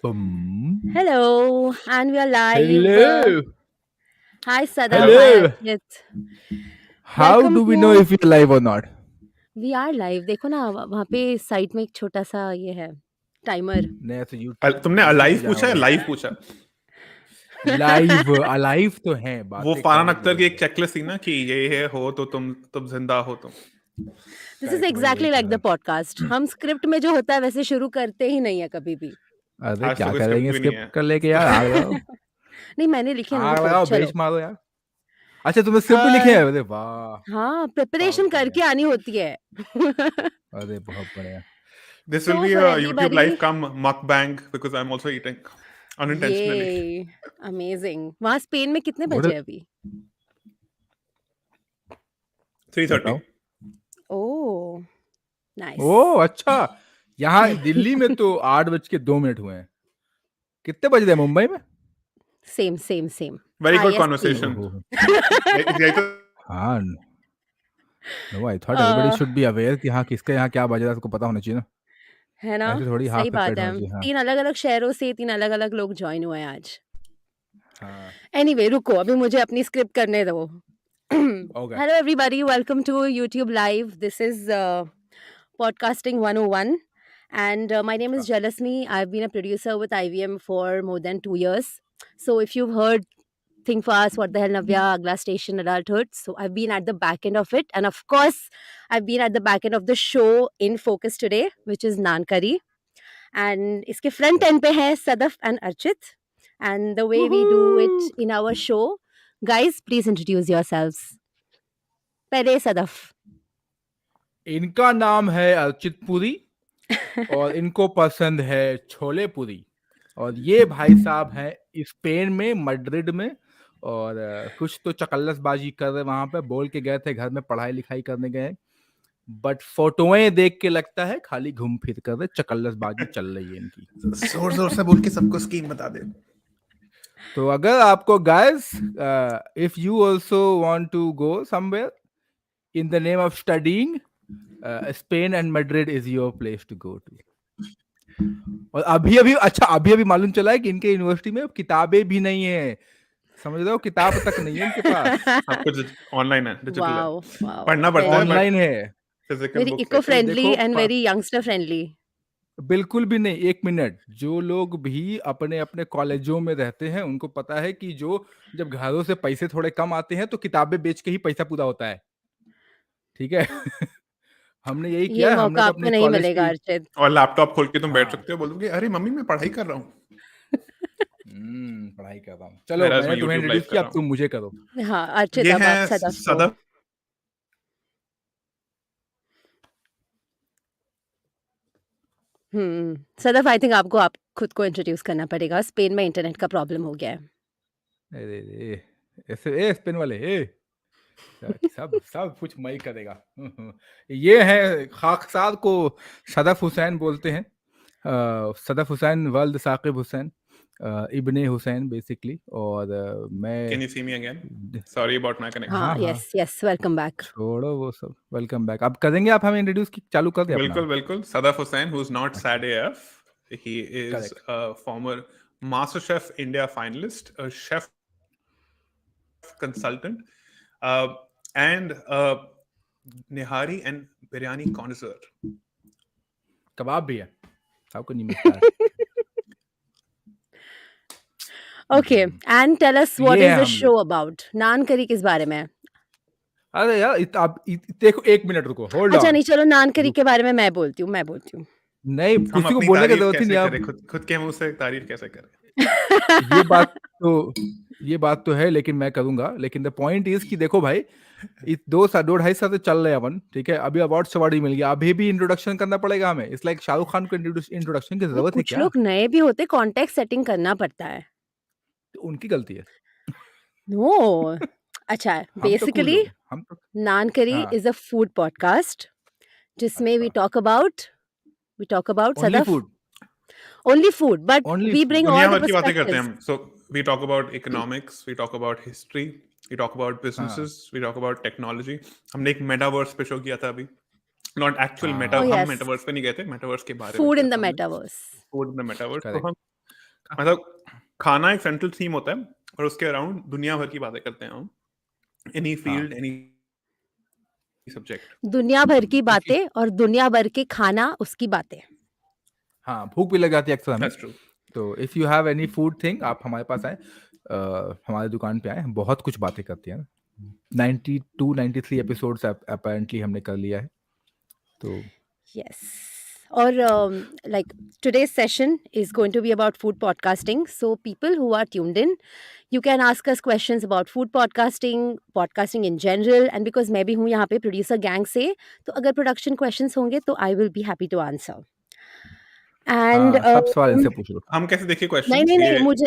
Boom. Hello, and we are live. Hello. Hi, Sadaf. Hello. Hi, Archit. How Welcome do we to- know if we're live or not? We are live. देखो ना वहाँ पे side में एक छोटा सा ये है टाइमर. नहीं तो YouTube तुमने अलाइव पूछा है लाइव पूछा? लाइव अलाइव तो है बात. वो फरहान अख्तर की एक चेकलिस्ट थी ना कि ये है हो तो तुम जिंदा हो तुम. This is exactly like the podcast. हम स्क्रिप्ट में जो होता है वैसे शुरू करते ही नहीं है कभी भी. अरे आज क्या तो कोई करेंगे script भी नहीं स्किप कर लेके यार. आग लगाओ नहीं मैंने लिखे ना आग तो लगाओ चलो. बेंच मारो यार. अच्छा तुमने स्क्रिप्ट भी लिखे हैं. अरे वाह. हाँ प्रिपरेशन करके आनी होती है. अरे बहुत बढ़िया. This will So be for a YouTube everybody- live come mukbang because I'm also eating unintentionally. ये अमेजिंग. वहाँ स्पेन में कितने बजे हैं अभी? 3:30. Oh nice. ओह अच्छा. यहाँ दिल्ली में तो 8:02 हुए हैं. कितने बज रहे हैं मुंबई में? Same. Very good IST. conversation. ओहो. यही तो हाँ. No, I thought everybody should be aware कि हाँ किसके यहाँ क्या बज रहा है उसको पता होना चाहिए ना. है ना. ऐसे थोड़ी सही हाथ बात पे है. होना चाहिए. हाँ. 3 अलग-अलग शहरों से 3 अलग-अलग लोग ज्वाइन हुए हैं आज. हाँ. एनीवे रुको अभी मुझे अपनी स्क्रिप्ट करने दो. Okay. Hello everybody, welcome to YouTube Live. This is Podcasting 101 and my name is Jalasni. I've been a producer with IVM for more than 2 years. So if you've heard Think Fast, What the Hell Navya, Agla Station, Adulthood. So I've been at the back end of it. And of course, I've been at the back end of the show in focus today, which is Naan-Curry. And iske front end pe hai Sadaf and Archit. And the way we do it in our show, guys, please introduce yourselves. पहले सदफ. इनका नाम है अर्चित पुरी और इनको पसंद है छोले पूरी और ये भाई साहब हैं स्पेन में मैड्रिड में और कुछ तो चकल्लसबाजी कर रहे वहां पे. बोल के गए थे घर में पढ़ाई लिखाई करने गए बट फोटोएं देख के लगता है खाली घूम फिर कर रहे चकल्लसबाजी चल रही है इनकी. जोर से बोल के सबको स्कीम बता दे. तो अगर आपको guys if you also want to go somewhere in the name of studying, Spain and Madrid is your place to go to. और अभी मालूम चला है कि इनके यूनिवर्सिटी में किताबें भी नहीं है. समझ रहे हो किताब तक नहीं है इनके पास. सब कुछ ऑनलाइन है, डिजिटल है. Wow. पढ़ना पड़ता है. ऑनलाइन है. Physical Very books eco-friendly देखो, and very youngster-friendly. बिल्कुल भी नहीं. एक मिनट. जो लोग भी अपने अपने कॉलेजों में रहते हैं उनको पता है कि जब घरों से पैसे थोड़े कम आते हैं तो किताबें बेच के ही पैसा पूरा होता है. ठीक है. हमने यही किया. ये हमने मौका तो आपको अपने नहीं कॉलेज मिलेगा की अर्चित. और लैपटॉप खोल के तुम बैठ हाँ. सकते हो, बोलोगे अरे मम्मी मैं पढ़ाई कर रहा हूँ. पढ़ाई कर रहा हूँ. चलो मेरा मैंने मैं तुम्हें YouTube इंट्रोड्यूस live किया कर अब तुम मुझे करो. हाँ अर्चित ये अब है आप सदफ को. सदफ. सदफ आई थिंक आपको आप खुद को इंट्रोड्यूस करना पड़ेगा. स्पेन में इंटरनेट का प्रॉब्लम हो गया है. अरे ऐसे स्पेन वाले सब कुछ मई करेगा. ये है खाकसार को सदफ हुसैन बोलते हैं. सदफ हुसैन वल्द साकिब हुसैन इब्ने हुसैन बेसिकली. और मैं Can you see me again? Sorry about my connection. हाँ यस वेलकम बैक. छोड़ो वो सब. Welcome back. अब करेंगे आप हमें इंट्रोड्यूस चालू कर दे. बिल्कुल. Sadaf Hussain, who's not sad AF. He is Correct. a former MasterChef India finalist, a chef consultant, and a nihari and biryani connoisseur. कबाब भी है. आपको नहीं मिलता है. Okay and tell us what ये इज है द हम शो अबाउट. नान-करी किस बारे में है? अरे यार आप देखो एक मिनट रुको. होल्ड अच्छा ऑन. नहीं चलो नान-करी के बारे में मैं बोलती हूँ. नहीं हम किसी को अपनी बोलने की तारीफ जरूरत ही कैसे नहीं. करें? आप खुद के मुंह से तारीफ कैसे करें? ये बात तो है लेकिन मैं करूंगा. लेकिन द पॉइंट इज कि देखो भाई 2-2.5 साल से चल रहे हैं अपन. ठीक है. अभी अवार्ड सवार्ड ही मिल गया. अभी भी इंट्रोडक्शन करना पड़ेगा हमें. इट्स लाइक शाहरुख खान को इंट्रोडक्शन की जरूरत है कुछ क्या? लोग नए भी होते कॉन्टेक्स्ट सेटिंग करना पड़ता है. तो उनकी गलती है. नो अच्छा हम तो cool बेसिकली लोग हैं. हम तो नान-करी हाँ. इज अ फूड पॉडकास्ट जिसमें वी अच्छा. Talk about only Sadaf food. only food but Only we food. bring all दुनिया the भर की बातें करते हैं perspectives. हम. So we talk about economics, we talk about history, we talk about businesses, we talk about technology. हमने एक metaverse पे शो किया था अभी. Not actual हाँ. meta. Oh, हम yes. मेटावर्स पे नहीं गए थे. मेटावर्स के बारे में Food किया in the था हमने. metaverse. Food in the metaverse. तो Correct. हम मतलब खाना एक सेंट्रल थीम होता है और उसके अराउंड दुनिया भर की बातें करते हैं हम, एनी फील्ड, एनी सब्जेक्ट। दुनिया भर की बातें और दुनिया भर के खाना उसकी बातें। हाँ, भूख भी लग जाती है अक्सर हमें। That's true. तो if you have any food thing, आप हमारे पास आएँ, हमारी दुकान पे आएँ, बहुत कुछ बातें करते हैं। 92-93 एपिसोड्स अपैरेंटली हमने कर लिया है। तो Yes. Or like today's session is going to be about food podcasting. So people who are tuned in, you can ask us questions about food podcasting, podcasting in general. And because मैं भी हूँ यहाँ पे producer gang से, तो अगर production questions होंगे तो I will be happy to answer. And हाँ, सब सवाल इनसे पूछ लो। हम कैसे देखिए नहीं क्वेश्चंस? नहीं नहीं ये मुझे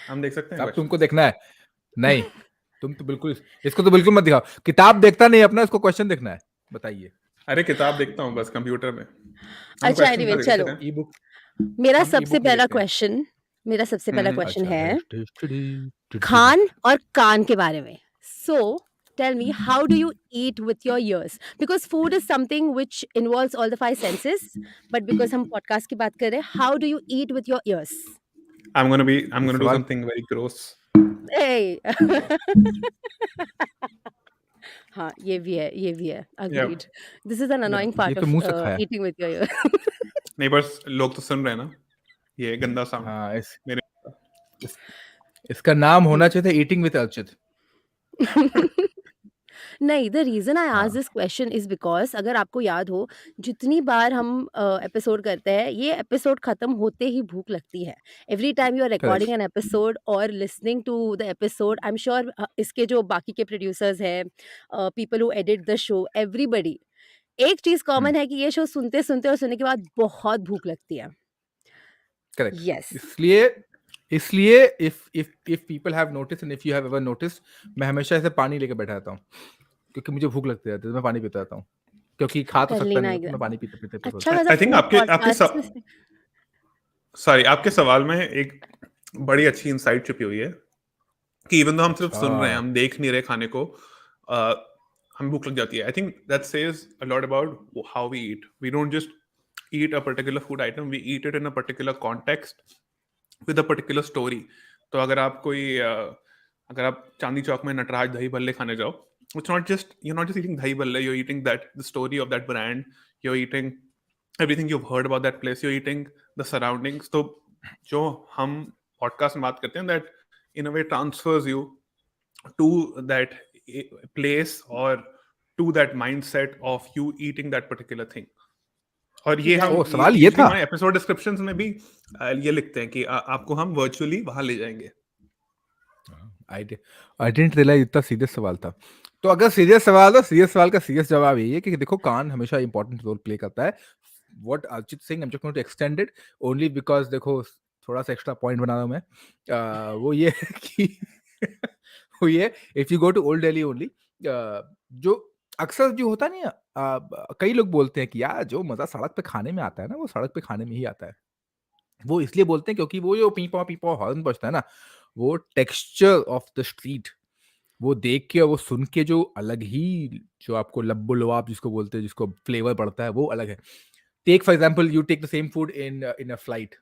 हम देख सकते हैं अब तुमको क्वेश्चंस? देखना है? नहीं, तुम तो बिल्कुल इसको तो बिल्कुल मत दिखाओ। किताब देखता नहीं अपना, इसको क्वेश्चन देखना है। बताइए। अरे किताब देखता हूँ बस कंप्यूटर में। हम अच्छा क्वेश्चंस एनीवे ना देख चलो सकते हैं। ई बुक मेरा हम ई सबसे बुक में पहला देखते हैं। क्वेश्चन मेरा सबसे पहला क्वेश्चन अच्छा है खान और कान के बारे में. So, tell me, how do you eat with your ears? Because food is something which involves all the five senses. But because हम podcast की बात कर रहे हैं, how do you eat with your ears? I'm gonna do सवाल something very gross. Hey. हाँ ये भी है Yeah. agreed. This is an annoying ये part तो of मुंह से खाया। eating with your ears. नहीं बस लोग तो सुन रहे हैं ना, ये गंदा साउंड हाँ, मेरे। इसका नाम होना चाहिए था ईटिंग विद अर्चित। नहीं, द रीज़न आई आस्क्ड हाँ, दिस क्वेश्चन इज़ बिकॉज़ अगर आपको याद हो, जितनी बार हम एपिसोड करते हैं, ये एपिसोड खत्म होते ही भूख लगती है। Every time you are recording correct. An episode और listening to the episode, I am sure इसके जो बाकी के प्रोड्यूसर्स हैं, people who edit the show, everybody, एक चीज़ कॉमन है कि ये शो सुनते-सुनते और सुनने के बाद बहुत भूख लगती है। करेक्ट। येस, इसलिए इसलिए if people have notice and if you have ever noticed, मैं हमेशा ऐसे पानी लेके बैठा रहता हूँ, क्योंकि मुझे भूख लगती रहती है, तो मैं पानी पीता रहता हूँ। क्योंकि खा तो कर सकता लेना नहीं हूँ, एक तो मैं दिन। पानी पीते-पीते अच्छा सोता खासा आई थिंक फूड आपके पॉडकास्ट में सॉरी आपके सवाल में एक बड़ी अच्छी इंसाइट छुपी हुई है कि इवन दो हम सिर्फ सुन रहे हैं, अच्छा, हम देख नहीं रहे खाने को, uh, हमें भूख लग जाती है। I think that says a lot about how we eat. We don't just eat a particular food item, we eat it in a particular context with a particular story. तो अगर आप चांदी चौक में नटराज दही भल्ले खाने जाओ, it's not just you're not just eating दही भल्ले, you're eating the story of that brand, you're eating everything you've heard about that place, you're eating the surroundings. तो जो हम पॉडकास्ट में बात करते हैं, that in a way transfers you to that place or to that mindset of you eating that particular thing. और ये हम ओह! राइट। सवाल ये यूजुअली था? हमारे एपिसोड डिस्क्रिप्शंस में भी ये लिखते हैं कि आपको हम वर्चुअली वहां ले जाएंगे। आई डिडंट रियलाइज इतना सीरियस सवाल था। तो अगर सीरियस सवाल है, सीरियस सवाल का सीरियस जवाब यही है कि देखो, कान हमेशा इंपॉर्टेंट रोल प्ले करता है। What Archit Singh, I am just going to extend it only because देखो, थोड़ा सा एक्स्ट्रा पॉइंट बना रहा हूं मैं। वो ये है कि वो ये, if you go to old Delhi only, जो अक्सर जो होता नहीं है, कई लोग बोलते हैं कि यार जो मजा सड़क पे खाने में आता है ना, वो सड़क पे खाने में ही आता है। वो इसलिए बोलते हैं क्योंकि वो जो पी पॉ हॉर्न बजता है ना, वो टेक्सचर ऑफ द स्ट्रीट, वो देख के और वो सुन के जो अलग ही, जो आपको लब्बो लुआब जिसको बोलते हैं, जिसको फ्लेवर पड़ता है, वो अलग है। Take for example, you take the same food in a flight,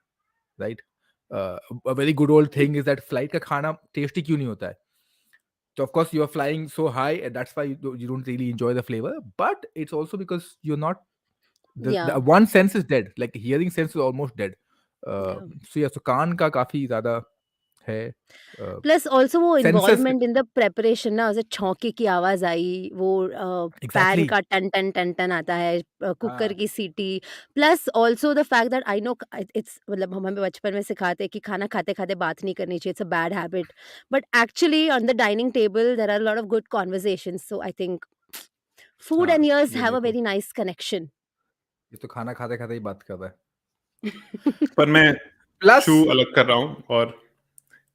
right? A very good old thing is that flight का खाना टेस्टी क्यों नहीं होता है? So of course you are flying so high, and that's why you don't really enjoy the flavor. But it's also because you're not, the या one sense is dead. Like hearing sense is almost dead. या So yeah, so कान का काफी ज्यादा है plus also वो census. Involvement in the preparation ना, जैसे छौंके की आवाज आई, वो पैन एग्जैक्टली। का टन टन टन टन आता है, कुकर हाँ, की सीटी, plus also the fact that I know it's, मतलब हम हमें बचपन में सिखाते हैं कि खाना खाते खाते बात नहीं करनी चाहिए, it's a bad habit, but actually on the dining table there are lot of good conversations, so I think food and हाँ, इयर्स ये हैव अ देखो, वेरी नाइस कनेक्शन. ये तो खाना खाते खाते ही बात कर रहा है। पर मैं प्लस, शू अलग कर रहा हूँ और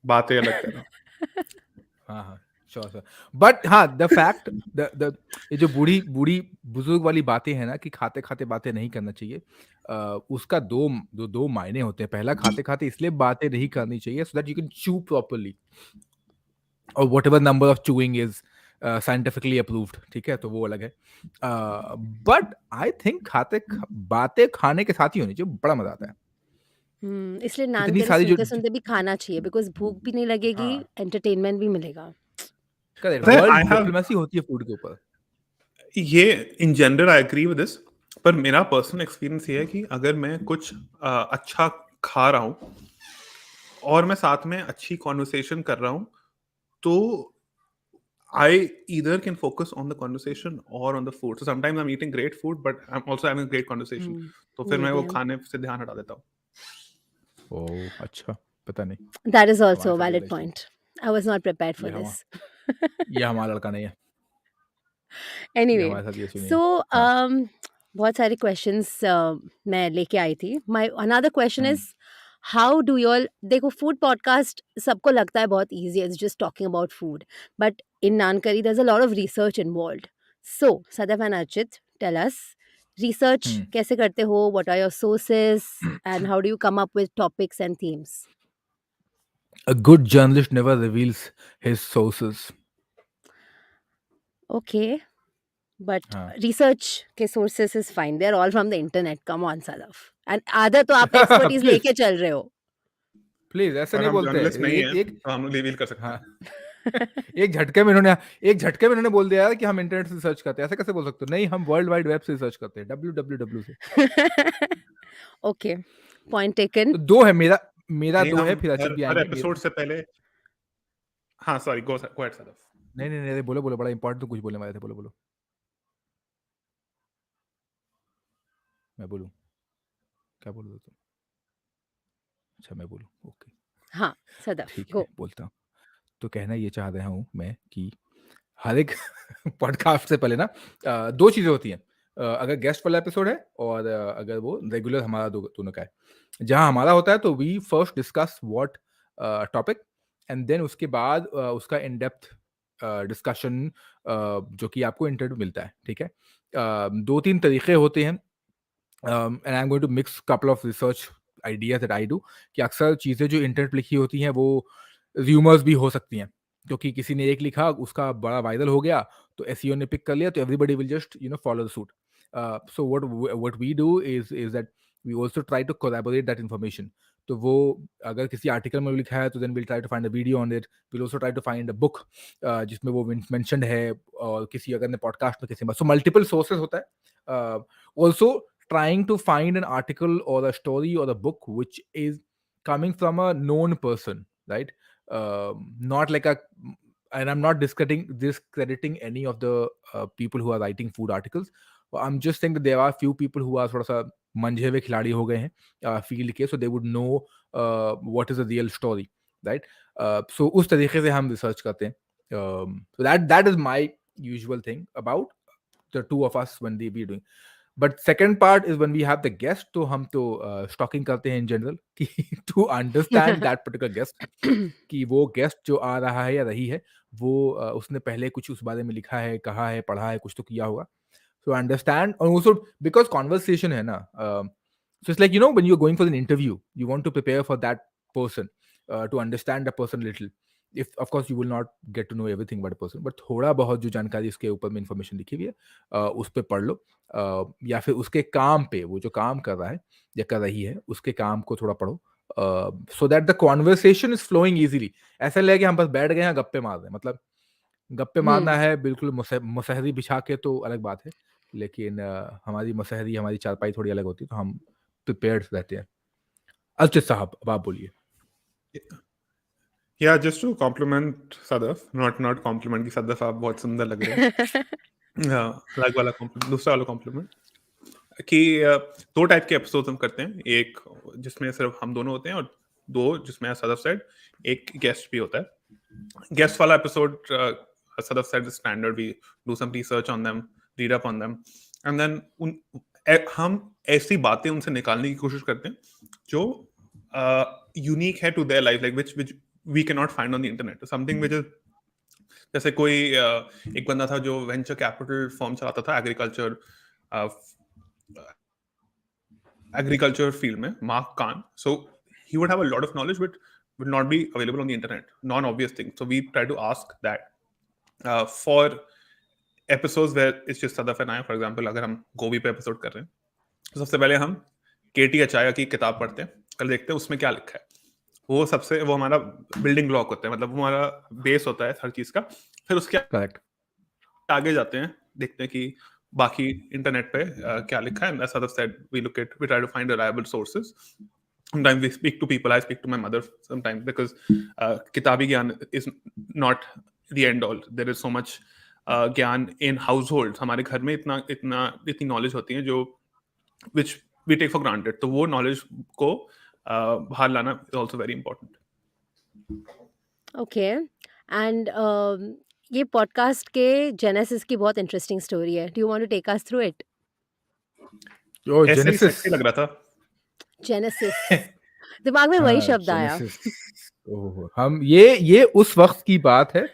बातें अलग कर रहा हूँ। हाँ हाँ, श्योर श्योर, बट हाँ, द फैक्ट, द ये जो बूढ़ी बूढ़ी बुजुर्ग वाली बातें हैं ना, कि खाते खाते बातें नहीं करना चाहिए, उसका दो मायने होते हैं। पहला, खाते खाते इसलिए बातें नहीं करनी चाहिए so that you can chew properly, और whatever number of chewing is scientifically approved, ठीक है, तो वो अलग है। बट आई थिंक बातें खाने के साथ ही होनी चाहिए, बड़ा मजा आता है। इसलिए नान इतनी करी सारी जो सुनते-सुनते भी खाना चाहिए बिकॉज़ भूख भी नहीं लगेगी, हाँ, एंटरटेनमेंट भी मिलेगा। करेक्ट, पता है वर्ल्ड आई हैव डिप्लोमेसी होती है फूड के ऊपर। ये in general I agree with this, पर मेरा पर्सनल एक्सपीरियंस ये है कि अगर मैं कुछ अच्छा खा रहा हूँ और मैं साथ में अच्छी कॉन्वर्सेशन कर रहा हूँ, तो I either can focus on the conversation or on the food. So sometimes I'm eating great food, but I'm also having a great conversation. तो फिर ये मैं भी वो है। खाने से ध्यान हटा देता हूँ. ओह! अच्छा, पता नहीं, दैट इज़ हमारे आल्सो अ साथ ये वैलिड वाला issue point. I was not prepared ये फॉर हमा दिस। ये हमारा लड़का नहीं है, ये एनीवे, हमारे साथ ये इशू नहीं सो है। हाँ, बहुत सारे क्वेश्चंस मैं लेके आई थी। माय अनदर क्वेश्चन हुँ, is how do you all देखो फूड पॉडकास्ट सबको लगता है बहुत इजी है, it's just talking about food, but in Naan Curry there is a lot of research involved. So Sadaf and Archit, tell us, research हुँ। कैसे करते हो, what are your sources and how do you come up with topics and themes? A good journalist never reveals his sources. Okay, but हाँ। Research के sources is fine, they are all from the internet, come on Sadaf. And आधा तो आप expertise please, लेके चल रहे हो। Please ऐसे और नहीं हम बोलते हैं। जर्नलिस्ट नहीं एक हैं, एक तो हम लोग रिवील कर सकते हाँ, हैं. एक झटके में इन्होंने बोल दिया यार कि हम इंटरनेट से सर्च करते हैं। ऐसे कैसे बोल सकते हो? नहीं, हम वर्ल्ड वाइड वेब से सर्च करते हैं, www से। Okay, point taken. तो 2 है, मेरा नहीं, 2 हम है, फिर अचित हर भी हर आएँगे। एपिसोड से पहले. हाँ, सॉरी, गो अहेड सदफ. नहीं, नहीं, नहीं, बोलो, बड़ा इम्पोर्टेंट तो कुछ बोलने वाले थे, बोलो। मैं बोलूँ? क्या बोलोगे तुम? अच्छा, मैं बोलूँ, ओके, हाँ, सदफ ठीक है, गो। बोलता हूँ। तो कहना ये चाह रहा हूँ मैं कि हर एक पॉडकास्ट से पहले ना 2 चीज़ें होती हैं। अगर गेस्ट वाला एपिसोड है और अगर वो रेगुलर हमारा दोनों का है। जहाँ हमारा होता है तो we first discuss what topic and then उसके बाद उसका इन डेप्थ डिस्कशन जो कि आपको इंटरव्यू मिलता है, ठीक है? 2-3 तरीके होते हैं and I am going to mix couple of research ideas that I do कि अक्सर चीज़ें जो इंटरनेट पे लिखी होती हैं वो र्यूमर्स भी हो सकती हैं। क्योंकि किसी ने एक लिखा, उसका बड़ा वायरल हो गया, तो एसईओ ने पिक कर लिया, तो everybody will just follow the suit. So what we do is that we also try to collaborate that information. तो वो अगर किसी आर्टिकल में लिखा है तो then will try to find a video on it, will also try to find a book जिसमें वो मेंशन्ड है, और किसी अगर ने पॉडकास्ट में किसी में, सो मल्टीपल सोर्सेस होता है। Also trying to find an article or a story or a book which is coming from a known person, right? Not like a, and I'm not discrediting any of the people who are writing food articles. I'm just saying that there are few people who are थोड़ा सा मंझे हुए खिलाड़ी हो गए हैं field के, so they would know what is the real story, right? So उस तरीके से हम रिसर्च करते हैं. So that is my usual thing about the two of us when we doing. But second part is when we have the guest, तो हम तो stalking करते हैं इन जनरल कि to understand that particular guest, कि वो guest जो आ रहा है या रही है वो उसने पहले कुछ उस बारे में लिखा है, कहा है, पढ़ा है, कुछ तो किया होगा। सो अंडरस्टैंड, और ऑल्सो बिकॉज कॉन्वर्सेशन है ना, so it's like when you are going for an interview you want to prepare for that person, to understand the person little. If of course you will not get to know everything about person, but थोड़ा बहुत जो जानकारी उसके ऊपर में information लिखी हुई है उस पे पढ़ लो, या फिर उसके काम पे, वो जो काम कर रहा है या कर रही है उसके काम को थोड़ा पढ़ो, so that the conversation is flowing easily. ऐसा लगे कि हम बस बैठ गए हैं गप्पे मार रहे हैं, मतलब गप्पे मारना है बिल्कुल मुसहरी बिछा के तो अलग बात है, लेकिन हमारी मुसहरी, हमारी चारपाई थोड़ी अलग होती है, तो हम प्रिपेयर्ड रहते हैं। अर्चित साहब, अब आप बोलिए। या just to compliment Sadaf, not compliment कि सदफ आप बहुत सुंदर लग रहे हैं. हाँ, अलग वाला कॉम्प्लीमेंट, दूसरा वाला कॉम्प्लीमेंट कि 2 टाइप के एपिसोड्स हम करते हैं. एक जिसमें सिर्फ हम दोनों होते हैं, और 2 जिसमें सदफ साइड एक गेस्ट भी होता है. Guest वाला episode, Sadaf said is standard. We do some research on them, read up on them, and then हम ऐसी बातें उनसे निकालने की कोशिश करते हैं जो यूनिक है to their life, like which we cannot find on the internet. Something which is, जैसे कोई एक बंदा था जो वेंचर कैपिटल फर्म चलाता था एग्रीकल्चर फील्ड में, Mark Kahn. So he would have a lot of knowledge but would not be available on the internet, non-obvious things. So we try to ask that for episodes where it's just Sadaf and I. For example, अगर हम गोभी पे episode कर रहे हैं, तो सबसे पहले हम केटी अचाया की किताब पढ़ते हैं, पहले देखते हैं उसमें क्या लिखा है। वो हमारा बिल्डिंग ब्लॉक होता है, मतलब वो हमारा बेस होता है हर चीज का। फिर उसके करेक्ट। आगे जाते हैं, देखते हैं कि बाकी इंटरनेट पे क्या लिखा है। As Sadaf said, we try to find reliable sources. Sometimes we speak to people. I speak to my mother sometimes because kitabi gyan is not the end all. There is so much ज्ञान in households. हमारे घर में इतनी knowledge होती है जो which we take for granted. तो वो knowledge को बाहर लाना is also very important. Okay and ये पॉडकास्ट के जेनेसिस की बहुत इंटरेस्टिंग स्टोरी है. Do you want to take us through it? Oh ऐसे ही जेनेसिस। sexy लग रहा था। जेनेसिस दिमाग में वही हाँ शब्द आया. जेनेसिस। ओह, हम ये उस वक्त की बात है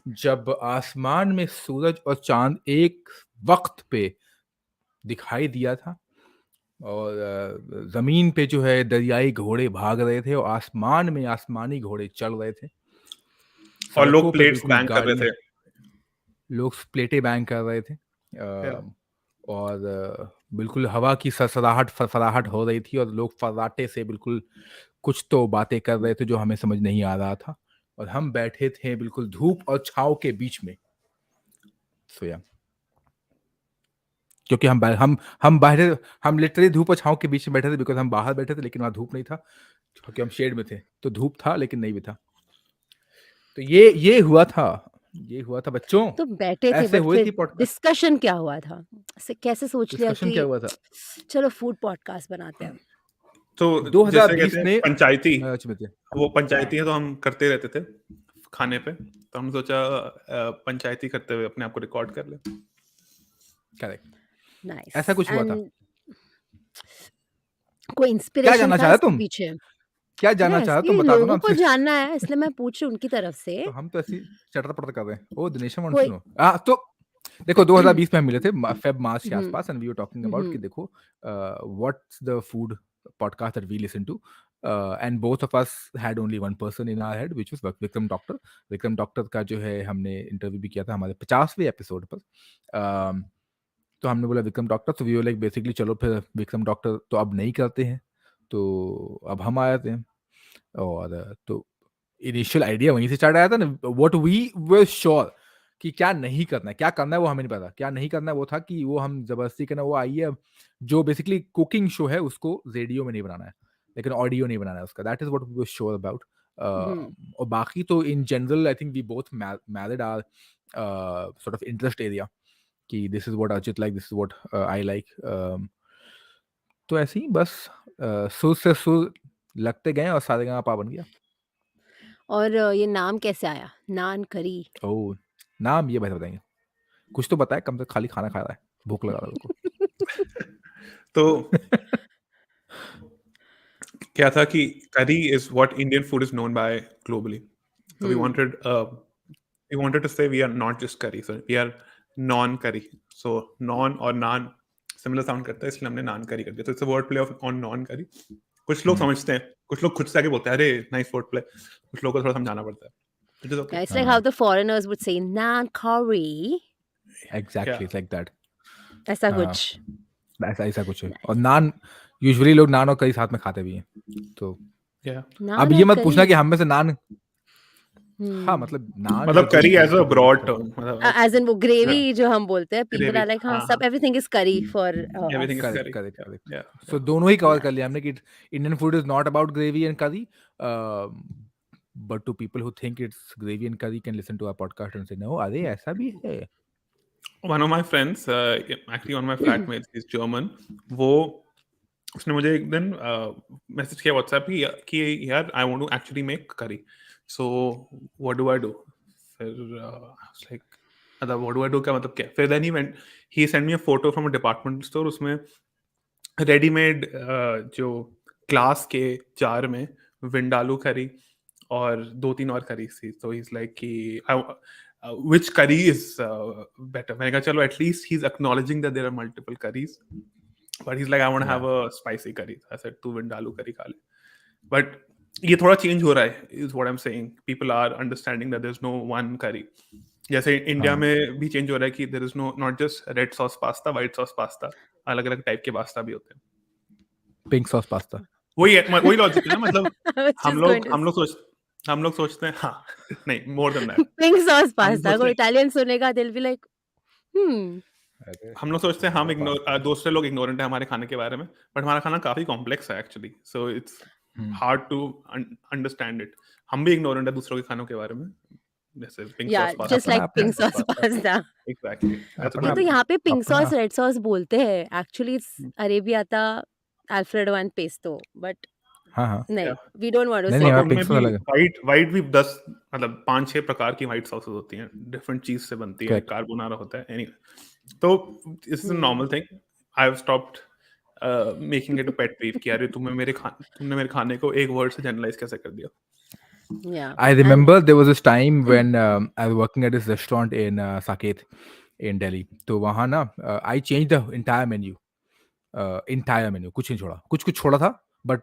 जब आसमान में सूरज और चांद एक वक्त पे दिखाई दिया था और जमीन पे जो है दरियाई घोड़े भाग रहे थे और आसमान में आसमानी घोड़े चल रहे थे. और लोग सड़कों पे प्लेट्स बिल्कुल बैंग कर रहे गाड़ियां, थे। लोग प्लेटें बैंग कर रहे थे Yeah. और बिल्कुल हवा की सरसराहट फरफराहट हो रही थी और लोग फर्राटे से बिल्कुल कुछ तो बातें कर रहे थे जो हमें समझ नहीं आ रहा था और हम बैठे थे बिल्कुल धूप और छांव के बीच में. सोया क्योंकि हम बाहर, हम लिटरली धूप और छांव के बीच में बैठे थे बिकॉज हम बाहर बैठे थे लेकिन वहाँ धूप नहीं था क्योंकि हम शेड में थे. तो धूप था लेकिन नहीं भी था. तो ये हुआ था बच्चों. तो बैठे थे ऐसे बट हुई फिर थी पॉडकास्ट. डिस्कशन क्या हुआ था? कैसे सोच लिया डिस्कशन क्या कि हुआ था? चलो फूड पॉडकास्ट बनाते हैं? तो जैसे 2020 कहते हैं में पंचायती, में थे. वो पंचायती है तो हम करते रहते थे खाने पे, तो हम सोचा पंचायती करते हुए अपने आप को रिकॉर्ड कर ले। करेक्ट. नाइस. ऐसा कुछ हुआ था. कोई क्या इंस्पिरेशन जानना था चाहा इसके तुम? पीछे? क्या मैं जानना चाहा ऐसे तुम ही बता दो ना लोगों को हमसे. जानना है इसलिए मैं पूछ रही हूँ उनकी तरफ से. तो हम तो ऐसी चटर पटर कर रहे हैं. ओ दिनेश वांट कोई टू नो. तो देखो 2020 में हम मिले थे फेब मार्च के हम्म, आसपास and we were talking about कि देखो what's the food podcast that we listen to and both of us had only one person in our head which was Vikram Doctor. Vikram Doctor का जो है हमने interview भी किया था हमारे 50वें एपिसोड पर. तो हमने बोला विक्रम डॉक्टर, तो वी वर लाइक बेसिकली चलो फिर विक्रम डॉक्टर तो अब नहीं करते हैं तो अब हम आए थे. और तो इनिशियल आइडिया वहीं से स्टार्ट आया था ना. व्हाट वी वर श्योर कि क्या नहीं करना है, क्या करना है वो हमें नहीं पता. क्या नहीं करना है वो था कि वो हम जबरदस्ती करना, वो आई है जो बेसिकली कुकिंग शो है उसको रेडियो में नहीं बनाना है लेकिन ऑडियो नहीं बनाना है उसका. That is what we were sure about. और बाकी तो in general I think we both married are sort of interest area कि this is what Archit like, this is what I like. तो ऐसे ही बस सुर से सुर लगते गए और सारेगामापा बन गया. और ये नाम कैसे आया, नान करी? ओह! नाम ये भाई बताएँगे. कुछ तो बताएँ, कम से खाली खाना खा रहा है. भूख लगा रहा है उसको. तो क्या था कि करी is what Indian food is known by globally. So we wanted to say we are not just curry, so we are non-curry. So non और naan similar sound करता है, इसलिए हमने नान करी कर दिया. तो it's a word play on non-curry. कुछ लोग समझते हैं, कुछ लोग खुद से आके बोलते हैं अरे नाइस वर्ड प्ले. कुछ लोगों को थोड़ा समझाना पड़ता है. It is okay. It's like how the foreigners would say Naan-Curry. Exactly Yeah. Like that. ऐसा हाँ. कुछ. ऐसा कुछ है. और नान यूजुअली लोग नान और करी साथ में खाते भी हैं. तो Yeah. नान अब और ये मत करी. पूछना कि हम में से नान. हाँ हम्म. मतलब नान मतलब और curry करी as a तो broad मतलब term. मतलब As in वो ग्रेवी जो हम बोलते हैं, people Gravy. are like हाँ हाँ, सब everything is curry for everything us. is correct curry. Correct. Yeah. सो दोनों ही कवर कर लिया हमने कि Indian food is not about gravy and curry. But to people who think it's gravy and curry can listen to our podcast and say no अरे ऐसा भी है. One of my friends, actually one of my flatmates, he's German. वो उसने मुझे एक दिन message किया व्हाट्सएप कि यार I want to actually make curry, so what do I do. फिर लाइक मतलब व्हाट डू आई डू क्या मतलब क्या. फिर then he send me a photo from a departmental store. उसमें रेडीमेड जो ग्लास के जार में विंडालू करी और 2-3 और करी थी. तो ही इज लाइक कि which curry is better. मैंने कहा चलो at least he's acknowledging that there are multiple curries, but he's like I want to have a spicy curry. I said तू विंडालू करी खा ले. But ये थोड़ा चेंज हो रहा है is what I'm saying. People are understanding that there's no one curry. जैसे इंडिया में भी चेंज हो रहा है कि there is not just red sauce pasta, white sauce pasta. अलग अलग टाइप के पास्ता भी होते हैं. Pink sauce pasta. वही लॉजिक है ना, मतलब I was हम just लोग going to हम लोग सोच हम लोग सोचते हैं, हाँ, नहीं, more than that. pink sauce हम लोग pasta. सोचते कोई हैं इटालियन सुनेगा, they'll be like, hmm. अरे हम लोग सोचते हैं हम पास्ता। दूसरे लोग इग्नोरेंट है हमारे खाने के बारे में, बट हमारा खाना काफी कॉम्प्लेक्स है actually, so it's hard to understand it. हम भी इग्नोरेंट है दूसरों के खानों के बारे में, जैसे pink Yeah, sauce pasta, just अपना like अपना pink sauce pasta. Exactly, that's a अपना नहीं, तो गुड यहाँ पे पिंक अपना सॉस रेड सॉस बोलते हैं, actually it's arrabbiata alfredo and pesto, but हाँ हाँ नहीं, वी डोंट वांट टू नहीं से नहीं, और हमारा दैट. पिंक उनमें सॉस भी अलग है। वाइट भी 10 मतलब 5-6 प्रकार की वाइट सॉसेस होती हैं, डिफरेंट चीज से बनती है, करेक्ट। कार्बोनारा होता है, एनीवे, तो it's a normal thing. I have stopped making it a pet peeve कि अरे तुमने मेरे खाने को एक वर्ड से जनरलाइज कैसे कर दिया। Yeah, I and remember there was this time when I was working at this restaurant in Saket in Delhi. तो वहाँ ना I changed the entire menu, कुछ नहीं छोड़ा, कुछ कुछ छोड़ा था, बट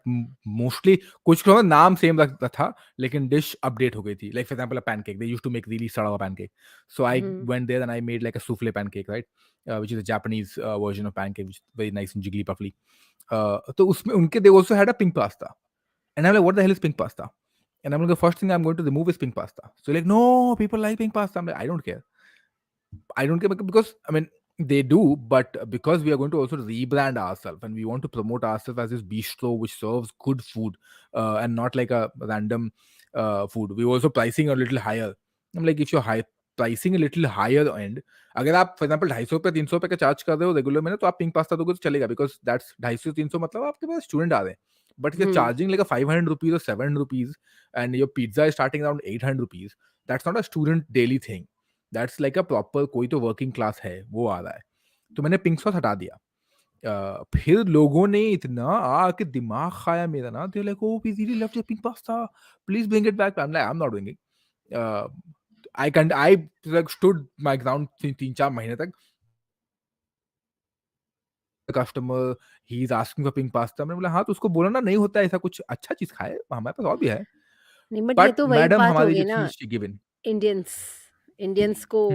मोस्टली कुछ का नाम सेम रखता था, लेकिन डिश अपडेट हो गई थी। Like for example a pancake, they used to make really सड़ा हुआ pancake, so I went there and I made like a souffle pancake, right, which is a Japanese version of pancake, which is very nice and jiggly puffly. तो उसमें उनके they also had a pink pasta, and I'm like, what the hell is pink pasta? And I'm like, the first thing I'm going to remove is pink pasta. So like, no, people like pink pasta. I'm like, I don't care. I don't care because I mean they do, but because we are going to also rebrand ourselves and we want to promote ourselves as this bistro which serves good food and not like a random food. We're also pricing a little higher. I'm like, if you're pricing a little higher end, अगर आप for example 250 300 का charge कर रहे हो regular में ना, तो आप पिंक पास्ता दोगे तो चलेगा, बिकॉज दैट्स 250 300 मतलब आपके पास स्टूडेंट आ रहे हैं. But you're charging like a 500 rupees or 700 rupees and your pizza is starting around 800 rupees, that's not a student daily thing. That's like a proper कोई तो वर्किंग क्लास है वो आ रहा है. तो मैंने पिंक सॉस हटा दिया. फिर लोगों ने इतना आके दिमाग खाया मेरा ना, they like, oh we really love your pink pasta, please bring it back. I am like, I am not doing it. I like stood my ground 3-4 महीने तक. कस्टमर ही is asking for pink pasta, मैंने बोला हाँ, तो उसको बोला ना नहीं होता है ऐसा, कुछ अच्छा चीज खाए, हमारे पास और भी है. नहीं, बट ये बट तो वही मैडम बात हो हमारी गई जो ना, थी शी गिवन. इंडियंस इंडियंस को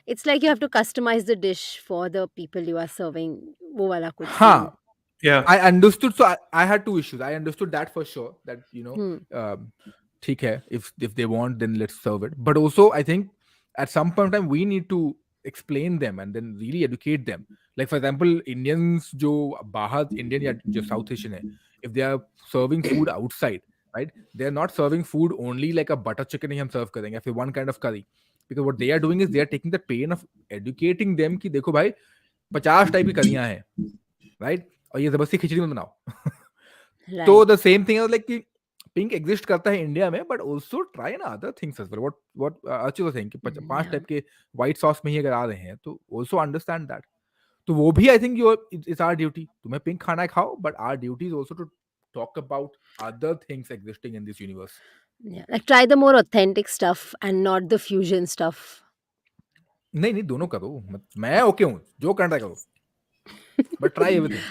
it's like you have to customise the dish for the people you are serving, वो वाला कुछ सीन. हाँ, Yeah, I understood. So I had two issues. I understood that for sure. That ठीक है, if they want, then let's serve it. But also, I think at some point in time we need to explain them and then really educate them. Like for example, Indians जो बाहर Indian या जो South Asian है, if they are serving food outside, right? They are not serving food only like a butter chicken ही हम serve करेंगे, फिर one kind of curry. Because what they are doing is they are taking the pain of educating them कि देखो भाई 50 type की करियां हैं, right, और ये जबरदस्ती खिचड़ी में बनाओ. तो द सेम थिंग लाइक कि पिंक एग्जिस्ट करता है इंडिया में, बट आल्सो ट्राई ना other things as well. What अच्छी वाज सेइंग कि 5 टाइप के व्हाइट सॉस में ही अगर आ रहे हैं तो आल्सो अंडरस्टैंड दैट. तो वो भी I think your it's our duty. तुम्हें पिंक खाना है खाओ, but our duty is also to talk about other things existing in this universe. like try the more authentic stuff and not the fusion stuff. नहीं नहीं, दोनों करो, मैं okay हूँ, जो करना है करो, बट ट्राई एवरीथिंग.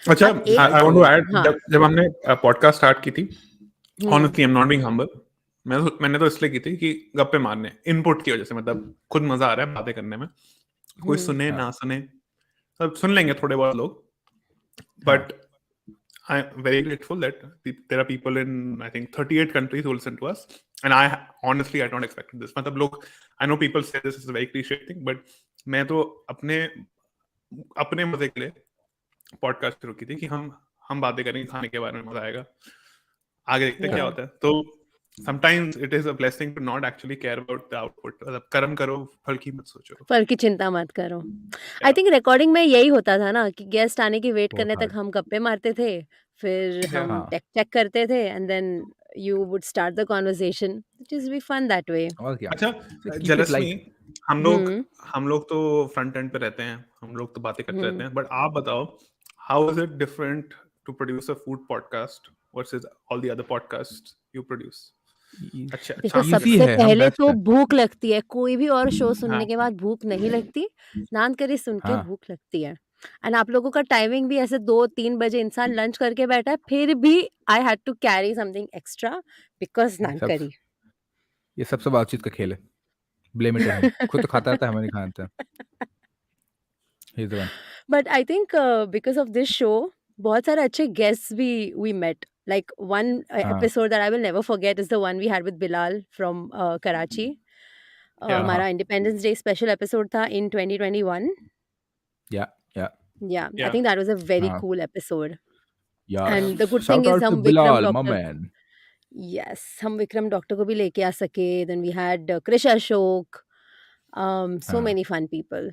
अच्छा, अब एक आई वांट टू ऐड, हाँ जब हमने पॉडकास्ट स्टार्ट की थी, honestly I am not being humble, मैंने तो इसलिए की थी कि गप्पे मारने, इनपुट की वजह से, मतलब खुद मजा आ रहा है बातें करने में, कोई सुने ना सुने, सब सुन लेंगे थोड़े बहुत लोग, but I am very grateful that there are people in I think 38 countries who listen to us, and I honestly I don't expect this. मतलब लोग, I know people say this is a very cliche thing, but मैं तो अपने मजे के लिए podcast शुरू की थी कि हम बातें करेंगे, खाने के बारे में, मजा आएगा, आगे देखते हैं क्या होता है. तो sometimes it is a blessing to not actually care about the output. मतलब कर्म करो, फल की मत सोचो. फल की चिंता मत करो. आई थिंक रिकॉर्डिंग में यही होता था ना कि गेस्ट आने की वेट बहुत करने तक hard. हम गप्पे मारते थे, फिर हम हाँ. चेक करते थे, and then you would start the conversation, which is be fun that way. और क्या, अच्छा, keep it जलस्मी, light. हम लोग तो फ्रंट एंड पे रहते हैं, हम लोग तो बातें करते रहते हैं, बट आप बताओ, how is it different to produce a food podcast versus all the other podcast you produce? अच्छा, देखो, आंसर Easy सबसे है, हम पहले बेस्ट तो है. भूख लगती है, कोई भी और शो सुनने हाँ. के बाद भूख नहीं लगती, नान करी सुन के हाँ, भूख लगती है. एंड आप लोगों का टाइमिंग भी ऐसे 2-3 बजे इंसान लंच करके बैठा है, फिर भी I had to carry something extra because naan सब करी. ये सबसे बातचीत का खेल है. Blame it on him. खुद तो खाता रहता है, हमें नहीं खाता. He is the one. But I think because of this show, बहुत सारे अच्छे guests भी we met. Like one हाँ episode that I will never forget is the one we had with Bilal from Karachi. Yeah. हमारा Independence Day special episode था in 2021. या Yeah, I Yeah. think that was a very हाँ cool episode. या And the good thing shout is out to hmm Vikram Bilal my Doctor, man yes, hmm Vikram Doctor को भी लेके आ सके. Then we had Krish Ashok, so हाँ many fun people.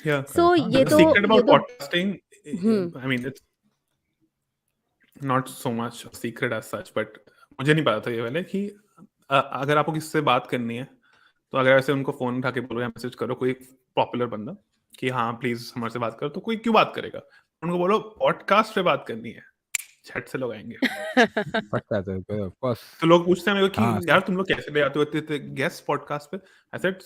Yeah. So हाँ ये The तो secret about podcasting, hmm I mean, it's not so much a secret as such, but मुझे नहीं पता था ये वाले कि अगर आपको किसी से बात करनी है तो अगर ऐसे उनको फोन उठा के बोलो या मैसेज करो कोई पॉपुलर बंदा कि हाँ प्लीज हमारे से बात करो, तो कोई क्यों बात करेगा? उनको बोलो पॉडकास्ट पे बात करनी है, झट से लोग आएंगे. पता है ऑफ कोर्स तो लोग पूछते हैं मेरे को हाँ कि यार तुम लोग कैसे ले आते हो इतने गेस्ट पॉडकास्ट पे? I said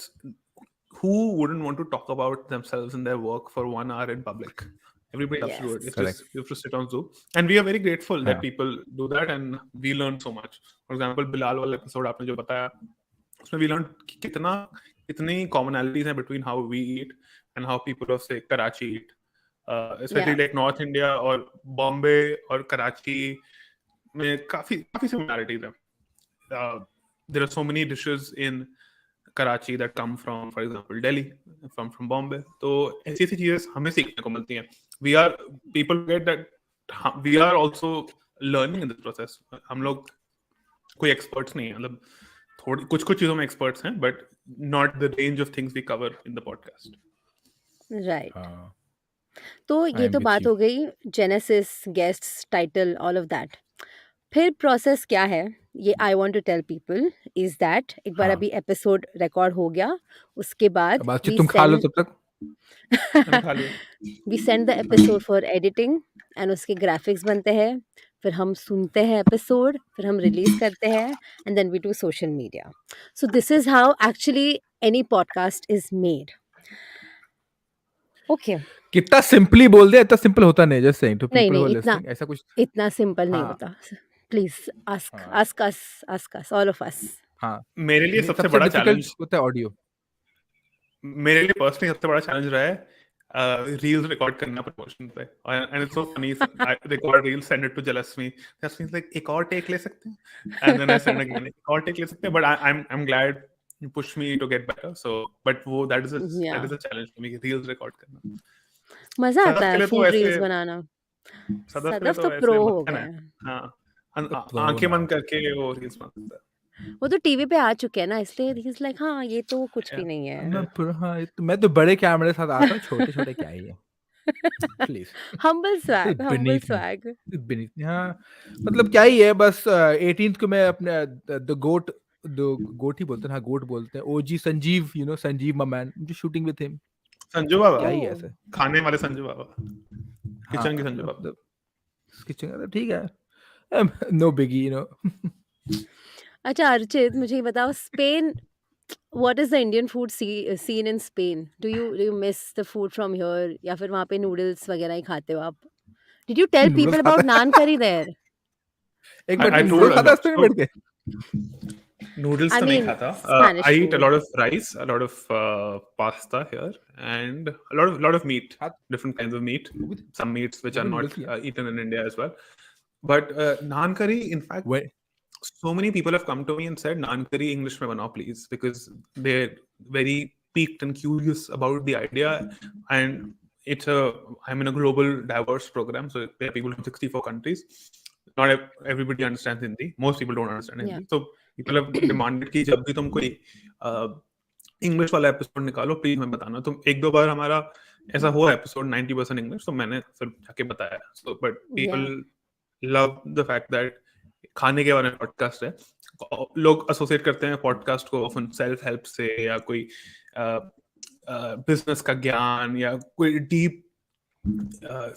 who wouldn't want to talk about themselves and their work for 1 hour in public? Everybody loves to do it. It's Correct. just you have to sit on Zoom, and we are very grateful that हाँ people do that, and we learn so much. For example, Bilal वाला episode आपने जो बताया, उसमें we learned कि कितनी commonalities हैं between how we eat and how people of say Karachi eat, especially Yeah. like North India और Bombay और Karachi में काफी similarities हैं. There are so many dishes in Karachi that come from, for example, Delhi, from Bombay. तो ऐसी चीजें हमें सीखने को मिलती हैं. People get that we are also learning in this process. हम लोग कोई experts नहीं हैं, मतलब थोड़ी कुछ चीजों में experts हैं, but not the range of things we cover in the podcast. right. हाँ तो आई ये एम तो विथ बात यू हो गई genesis, guests, title, all of that. फिर प्रोसेस क्या है? ये I want to tell people is that एक बार हाँ अभी एपिसोड रिकॉर्ड हो गया, उसके बाद अब अच्छी वी तुम खा लो सेंड तब तक मैंने खा लिया. We send the episode for editing and उसके ग्राफिक्स बनते हैं, फिर हम सुनते हैं एपिसोड, फिर हम रिलीज करते हैं and then we do social media. So this is how actually any podcast is made. Okay, कितना सिंपली बोल दे, इतना सिंपल होता नहीं जस्ट सेइंग टू नहीं पीपल हु नहीं आर इतना लिसनिंग ऐसा कुछ इतना सिंपल नहीं हाँ होता. प्लीज आस्क हाँ ask us, ask us, all of us. हाँ मेरे लिए नहीं सबसे सबसे बड़ा डिफिकल्ट चैलेंज होता है ऑडियो मेरे लिए पर्सनली सबसे बड़ा चैलेंज रहा है रील्स रिकॉर्ड करना प्रमोशन पे. And it's so funny, I record reels, send it to जलस्मी लाइक एक और टेक ले सकते हैं, and then I send again एक और टेक ले सकते हैं, but I am glad you push me to get better. So but वो that is या a challenge for me, reels record करना. मजा आता सदफ के है लिए तो फूड ऐसे रील्स बनाना. सदफ के लिए सदफ तो तो ऐसे प्रो हो मक्खन गए है. हैं. हाँ, प्रो आंखें ना बंद करके वो रील्स बनाता है. वो तो टीवी पे आ चुके हैं ना, इसलिए ही इज लाइक हाँ ये तो कुछ भी Yeah. नहीं अब है. मैं हाँ मैं तो बड़े कैमरे के साथ आता हूँ, छोटे छोटे क्या ही है please humble swag, humble beneath me swag. beneath me हाँ मतलब क्या ही है बस 18th को मैं अपने द गोट ही बोलते हैं हाँ गोट बोलते हैं ओजी संजीव संजीव ममैन जो शूटिंग विद हिम संजू बाबा, क्या ही है ओह, ऐसे खाने वाले संजू बाबा, हाँ किचन की संजू बाबा. मतलब किचन ठीक है नो बिगी अच्छा अर्चित मुझे ये बताओ, Spain, what is the Indian food seen in Spain? Do you miss the food from here, या फिर वहाँ पे नूडल्स वगैरह ही खाते हो आप? Did you tell noodles people खाता अबाउट नान करी देयर? एक I मिनट told नूडल्स a खाता है lot. स्पेन में So बैठ के noodles आई तो नहीं मीन खाता. Spanish I eat a food. lot of rice, a lot of pasta here, and a lot of meat, हाँ different kinds of meat. वो भी Some meats which वो are भी not नूडल्स ही है eaten in India as well. But naan curry, in fact, way so many people have come to me and said naan curry English mein banao please, because they're very piqued and curious about the idea. And I'm in a global diverse program, so there are people from 64 countries. Not everybody understands Hindi. Most people don't understand या Hindi. So people have demanded कि जब भी तुम कोई English वाला episode निकालो please मैं बताना. तो एक दो बार हमारा ऐसा हुआ एपिसोड 90% इंग्लिश, तो मैंने फिर जाके बताया. सो बट या people love the fact that खाने के बारे में पॉडकास्ट है. लोग एसोसिएट करते हैं पॉडकास्ट को ऑफन सेल्फ हेल्प से या कोई बिजनेस का ज्ञान या कोई deep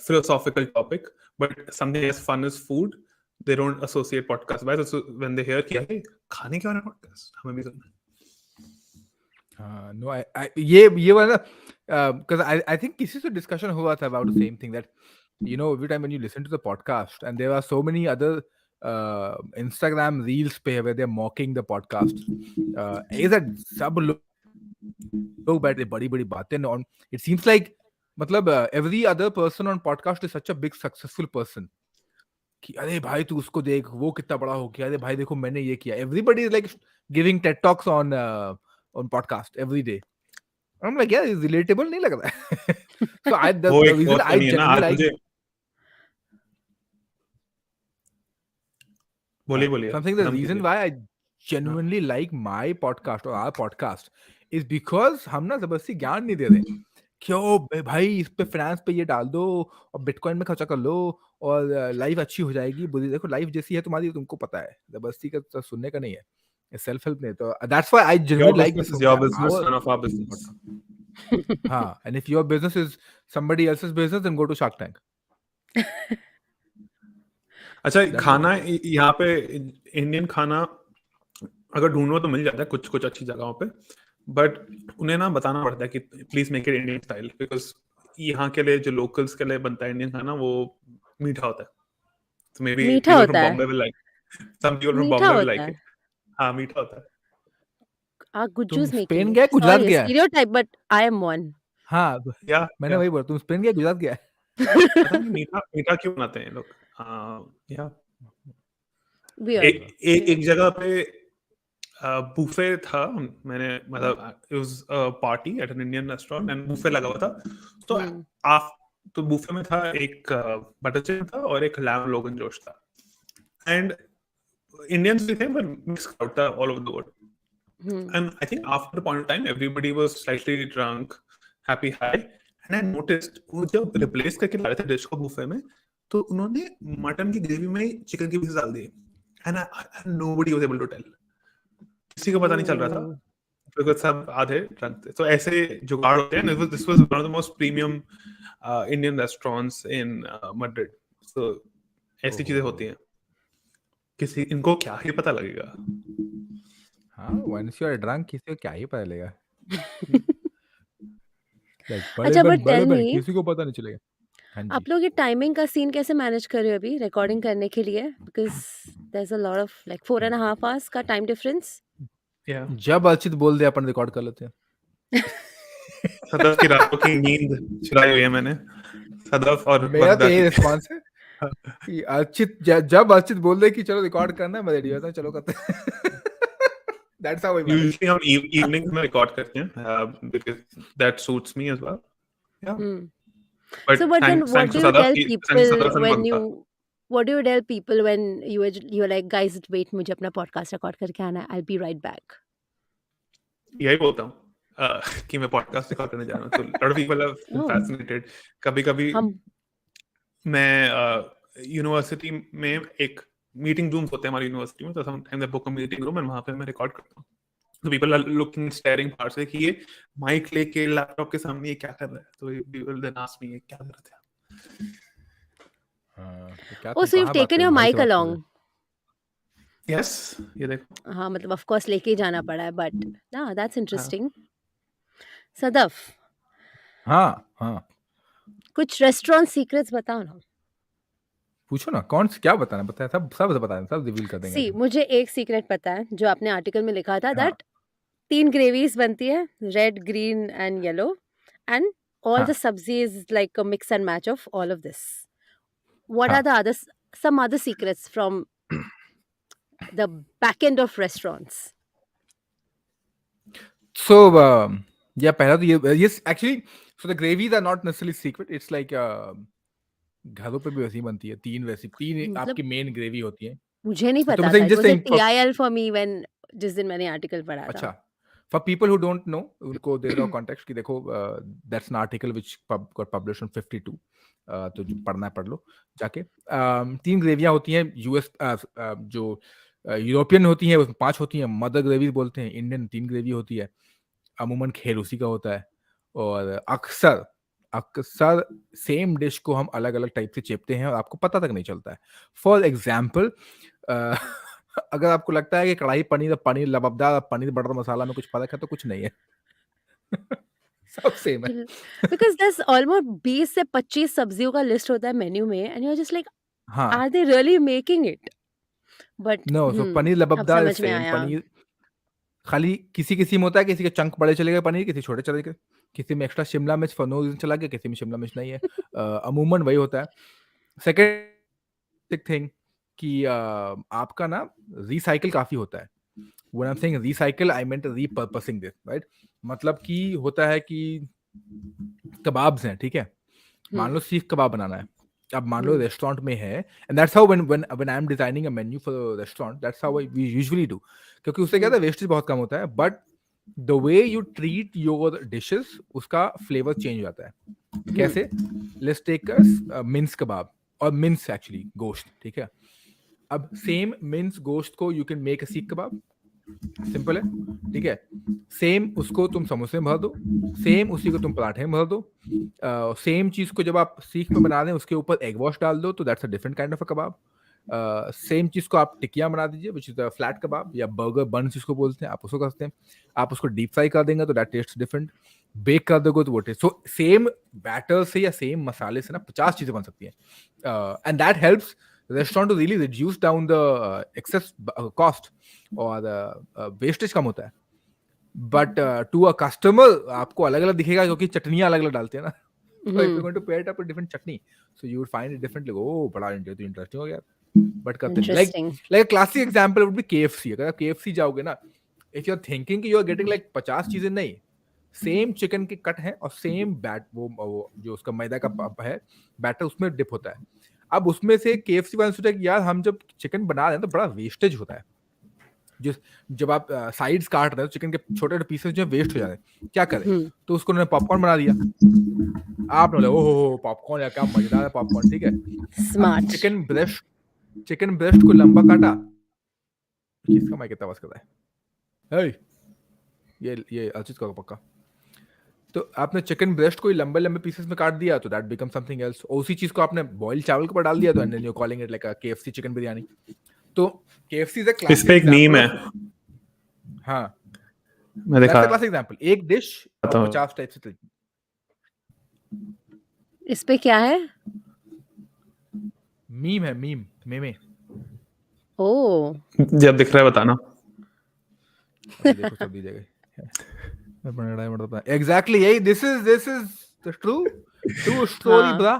philosophical topic, but something as fun as food, they don't associate podcast by. So when they hear कि अरे खाने के बारे में podcast, हमें भी सुनना है. नो आई ये वाला because I think किसी से डिस्कशन हुआ था about the same thing that every time when you listen to the podcast and there are so many other Instagram reels पे where they're mocking the podcast is that सब लोग बैठे बड़ी बड़ी बातें on it seems like मतलब every other person on podcast is such a big successful person कि अरे भाई तू उसको देख वो कितना बड़ा हो गया, अरे भाई देखो मैंने ये किया. Everybody is like giving TED talks on podcast every day. I'm like yeah, it's relatable नहीं लग रहा है. So the वो एक reason बहुत I funny है ना, genuinely आज like मुझे बोलिए बोलिए something, the खत्म reason कीजिए. why I हाँ. genuinely like my podcast or our podcast is because हम ना जबरदस्ती ज्ञान नहीं दे रहे क्यों भाई इस पे फाइनेंस पे ये डाल दो और बिटकॉइन में खर्चा कर लो और लाइफ अच्छी हो जाएगी. बुरी देखो लाइफ जैसी है तुम्हारी तुमको पता है, जबरदस्ती का तो सुनने का नहीं है, सेल्फ हेल्प नहीं. तो that's why I Your genuinely like business this is your our business, none of our business. podcast. हाँ, and if your business is somebody else's business then go to Shark Tank. अच्छा, That's what खाना I think. यहाँ पे Indian खाना अगर ढूंढो तो मिल जाता है कुछ कुछ अच्छी जगहों पे, बट उन्हें ना बताना पड़ता है कि please make it Indian style, because यहाँ के लिए जो लोकल्स के लिए बनता है इंडियन खाना वो मीठा होता है. तो मे बी मीठा पीपल होता फ्रॉम है, Bombay will like, some people from मीठा बॉम्बे विल होता लाइक है. इट. हाँ, मीठा होता है. Our तुम Gujju's making स्पेन it. गया गुजरात Sorry, गया है? stereotype, but I am one. हाँ, या मैंने वही बोला, तुम स्पेन गया गुजरात गया है? पता नहीं मीठा मीठा क्यों बनाते हैं लोग. या Weird. एक जगह पे बुफे था, मैंने मतलब it was a party at an Indian restaurant and buffet लगा हुआ था. तो आप तो बुफे में था एक बटर चिकन था और एक लैम लोगन जोश था, एंड इंडियंस भी थे पर मिक्स क्राउड था all over the world. And I think after a point of time, everybody was slightly drunk, happy high. And I noticed, वो जब replace करके ला रहे थे डिश को बुफे में, तो उन्होंने मटन की ग्रेवी में चिकन की पीसेस डाल दिए. And nobody was able to tell. किसी को पता नहीं चल रहा था, because सब आधे drunk थे. So ऐसे जुगाड़ होते हैं. This was one of the most premium Indian restaurants in Madrid. So ऐसी चीजें होती हैं. किसी इनको क्या ही पता लगेगा. हाँ, once you are drunk किसी को क्या ही पता लगेगा. Like अच्छा, but tell me, किसी को पता नहीं चलेगा. हाँ आप जी. लोग ये टाइमिंग का सीन कैसे मैनेज कर रहे हो अभी रिकॉर्डिंग करने के लिए? Because there is a lot of like 4.5 hours का टाइम डिफरेंस. Yeah. जब अर्चित बोल दे अपन रिकॉर्ड कर लेते हैं. सदफ की रातों की नींद चुराई हुई है मैंने. सदफ और मेरा तो बगदादी. यही रिस्पॉन्स है कि अर्चित जब अर्चित बोल दे कि चलो रिकॉर्ड करना है मैं रेडी होता हूँ, चलो करते हैं. That's how I manage. Usually हम evenings में रिकॉर्ड करते हैं because that suits me as well. Yeah. But So but then thanks what to do you Sadaf tell की people Sadaf and when बनता. what do you tell people when you're like guys wait मुझे अपना podcast record करके आना है, I'll be right back. यही बोलता हूँ कि मैं पॉडकास्ट रिकॉर्ड करने जा रहा हूँ. तो lot of people have been Oh. fascinated. कभी-कभी हम मैं यूनिवर्सिटी में एक मीटिंग रूम्स होते हैं हमारी यूनिवर्सिटी में, तो sometimes I book a meeting room and वहाँ पे मैं रिकॉर्ड करता हूँ. तो पीपल आर लुकिंग स्टेयरिंग बाहर से कि ये माइक लेके लैपटॉप के सामने ये क्या कर रहा है. तो पीपल देन आस्क मी ये क्या कर रहे थे आप. Oh, so you've taken your mic along. Yes, ये देखो. हाँ, मतलब ऑफ कोर्स लेके ही जाना पड़ा है, बट ना दैट्स इंटरेस्टिंग. सदफ, हाँ कुछ रेस्टोरेंट सीक्रेट्स बताओ ना. पूछो ना, कौन क्या बताना, बताया सब बताना, सब रिवील कर देंगे. सी मुझे एक सीक्रेट पता है जो आपने आर्टिकल में लिखा था, हाँ. दैट 3 ग्रेवीज बनती है, red, green and yellow, and all the सब्जीज like a mix and match of all of this. What are the other some other secrets from the back end of restaurants? So yeah, पहला तो ये yes actually so the gravies are not necessarily secret. It's like घरों पे भी वैसी बनती है, तीन मतलब आपकी मेन ग्रेवी होती है. मुझे नहीं तो पता मैं था. saying It just was a saying for TIL for me when जिस दिन मैंने आर्टिकल पढ़ा था. अच्छा, for people who don't know, उनको दे दो context कि देखो that's an article which got published on 52. तो जो पढ़ना है पढ़ लो जाके. 3 ग्रेवियां होती हैं यूएस जो यूरोपियन होती हैं उसमें 5 होती हैं, मदर ग्रेवी बोलते हैं. इंडियन 3 ग्रेवी होती है, अमूमन खेल उसी का होता है. और अक्सर सेम डिश को हम अलग अलग टाइप से चेपते हैं और आपको पता तक नहीं चलता है. फॉर एग्जाम्पल अगर आपको लगता है कि कढ़ाई पनीर लबबदार पनीर बटर मसाला में कुछ फर्क है तो कुछ नहीं है. सब सेम है. Because there's almost 20 से 25 सब्जियों का लिस्ट होता है मेन्यू में, and you're just like, हाँ. are they really making it? But No, so paneer अब लबबदार समझ में सेम. आया. पनीर खाली किसी में होता है, किसी के चंक बड़े चले गए पनीर, किसी छोटे चले गए. किसी में एक्स्ट्रा शिमला मिर्च फॉर नो रीजन चला गया, किसी में शिमला मिर्च नहीं है, अमूमन वही होता है। सेकेंड थिंग कि आपका ना रिसाइकिल काफी होता है। When I'm saying recycle, I meant repurposing this, right? मतलब कि होता है कि कबाब्स हैं, ठीक है, मान लो सीख कबाब बनाना है, अब मान लो रेस्टोरेंट में है, and that's how when I am designing a menu for restaurant, that's how we usually do, क्योंकि उससे क्या होता है, वेस्टेज बहुत कम होता है, but the way you treat your dishes, उसका फ्लेवर चेंज हो जाता है। कैसे? लेट्स टेक मिन्स कबाब, और मिन्स एक्चुअली गोश्त, ठीक है। अब सेम मिन्स गोश्त को यू कैन मेक अ सीख कबाब, सिंपल है, ठीक है। सेम उसको तुम समोसे में भर दो, सेम उसी को तुम पराठे में भर दो, सेम चीज को जब आप सीख में बना दें उसके ऊपर एग वॉश डाल दो, तो that's a different kind of a kebab. Same चीज को आप टिकिया बना दीजिए, विच इज अ फ्लैट कबाब, या बर्गर बन जिसको बोलते हैं, आप उसको करते हैं। आप उसको डीप फ्राई कर देंगे तो दैट टेस्ट डिफरेंट, बेक कर दोगे तो वो टेस्ट। सो सेम बैटर से या सेम मसाले से ना 50 चीजें बन सकती हैं, and that helps restaurant to really reduce down the excess cost और wastage कम होता है। बट टू अ कस्टमर आपको अलग अलग दिखेगा, क्योंकि चटनियां अलग अलग डालते हैं ना, so if you're going to pair it up with different chutney, so you would find it differently. Oh, बड़ा interesting हो गया, बट करते नहीं। like a classic example would be KFC। अगर आप KFC जाओगे ना, if you're thinking कि you are getting like 50 चीजें, नहीं, सेम चिकन के कट है और सेम बैट, वो जो उसका मैदा का है बैटर, उसमें डिप होता है। अब उसमें से KFC वाले सोचा कि यार हम जब चिकन बना रहे हैं तो बड़ा वेस्टेज होता है, जब आप साइड्स काट रहे हो चिकन के छोटे छोटे पीसेस जो वेस्ट हो जा रहे हैं, क्या करें, तो उसको उन्होंने पॉपकॉर्न बना दिया। आप बोले ओहो पॉपकॉर्न, या क्या मजेदार है पॉपकॉर्न, ठीक है। स्मार्ट। चिकन ब्रेस्ट को लंबा काटा, किसका मैं कितना बस कर रहा है, ये अर्चित का पक्का। तो आपने चिकन ब्रेस्ट को लंबे लंबे पीसेस में काट दिया, तो दैट बिकम समथिंग एल्स। उसी चीज को आपने बॉइल्ड चावल के ऊपर डाल दिया, तो and then you calling it like a KFC chicken biryani. तो KFC इज अ क्लासिक, इस पे एक मीम है, हां मैं देखा, क्लासिक एग्जांपल, एक डिश 50 टाइप से। इस पे क्या है? मीम है, मेमे। ओह, जब दिख रहा है बताना। देखो सब दी जाएगी। Exactly, यही this is the true story, bra.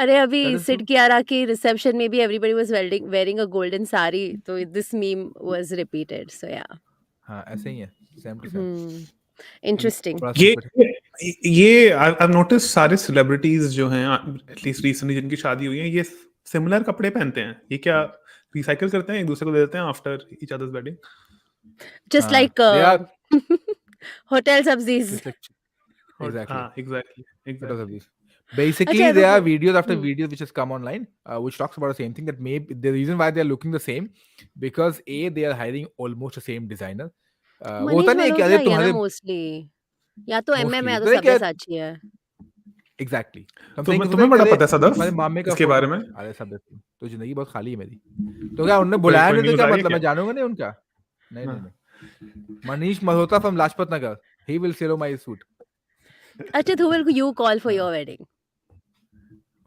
अरे अभी सिड कियारा की रिसेप्शन में भी everybody was wearing a golden sari, तो this meme was repeated, so yeah. हाँ ऐसे ही है, same to same. Interesting. ये I've noticed सारे celebrities जो हैं, at least recently जिनकी शादी हुई है, ये similar कपड़े पहनते हैं। ये क्या रिसाइकिल करते हैं, एक दूसरे को दे देते हैं after each other's wedding? Just like hotel sabzis. Exactly. Basically, there are videos after videos which has come online, which talks about the same thing, that maybe the reason why they are looking the same, because they are hiring almost the same designer. होता नहीं है क्या तुम्हारे mostly, या तो MM या तो सब्यसाची है। Exactly. तुम्हें बड़ा पता है सदफ इसके बारे में? अरे सब तो जिंदगी बहुत खाली है मेरी, तो क्या उन्होंने बुलाया नहीं तो क्या मतलब मैं जानूंगा नहीं उनका? नहीं। Manish Malhotra from Lajpat Nagar, he will sell my suit. Achit, who will you call for your wedding?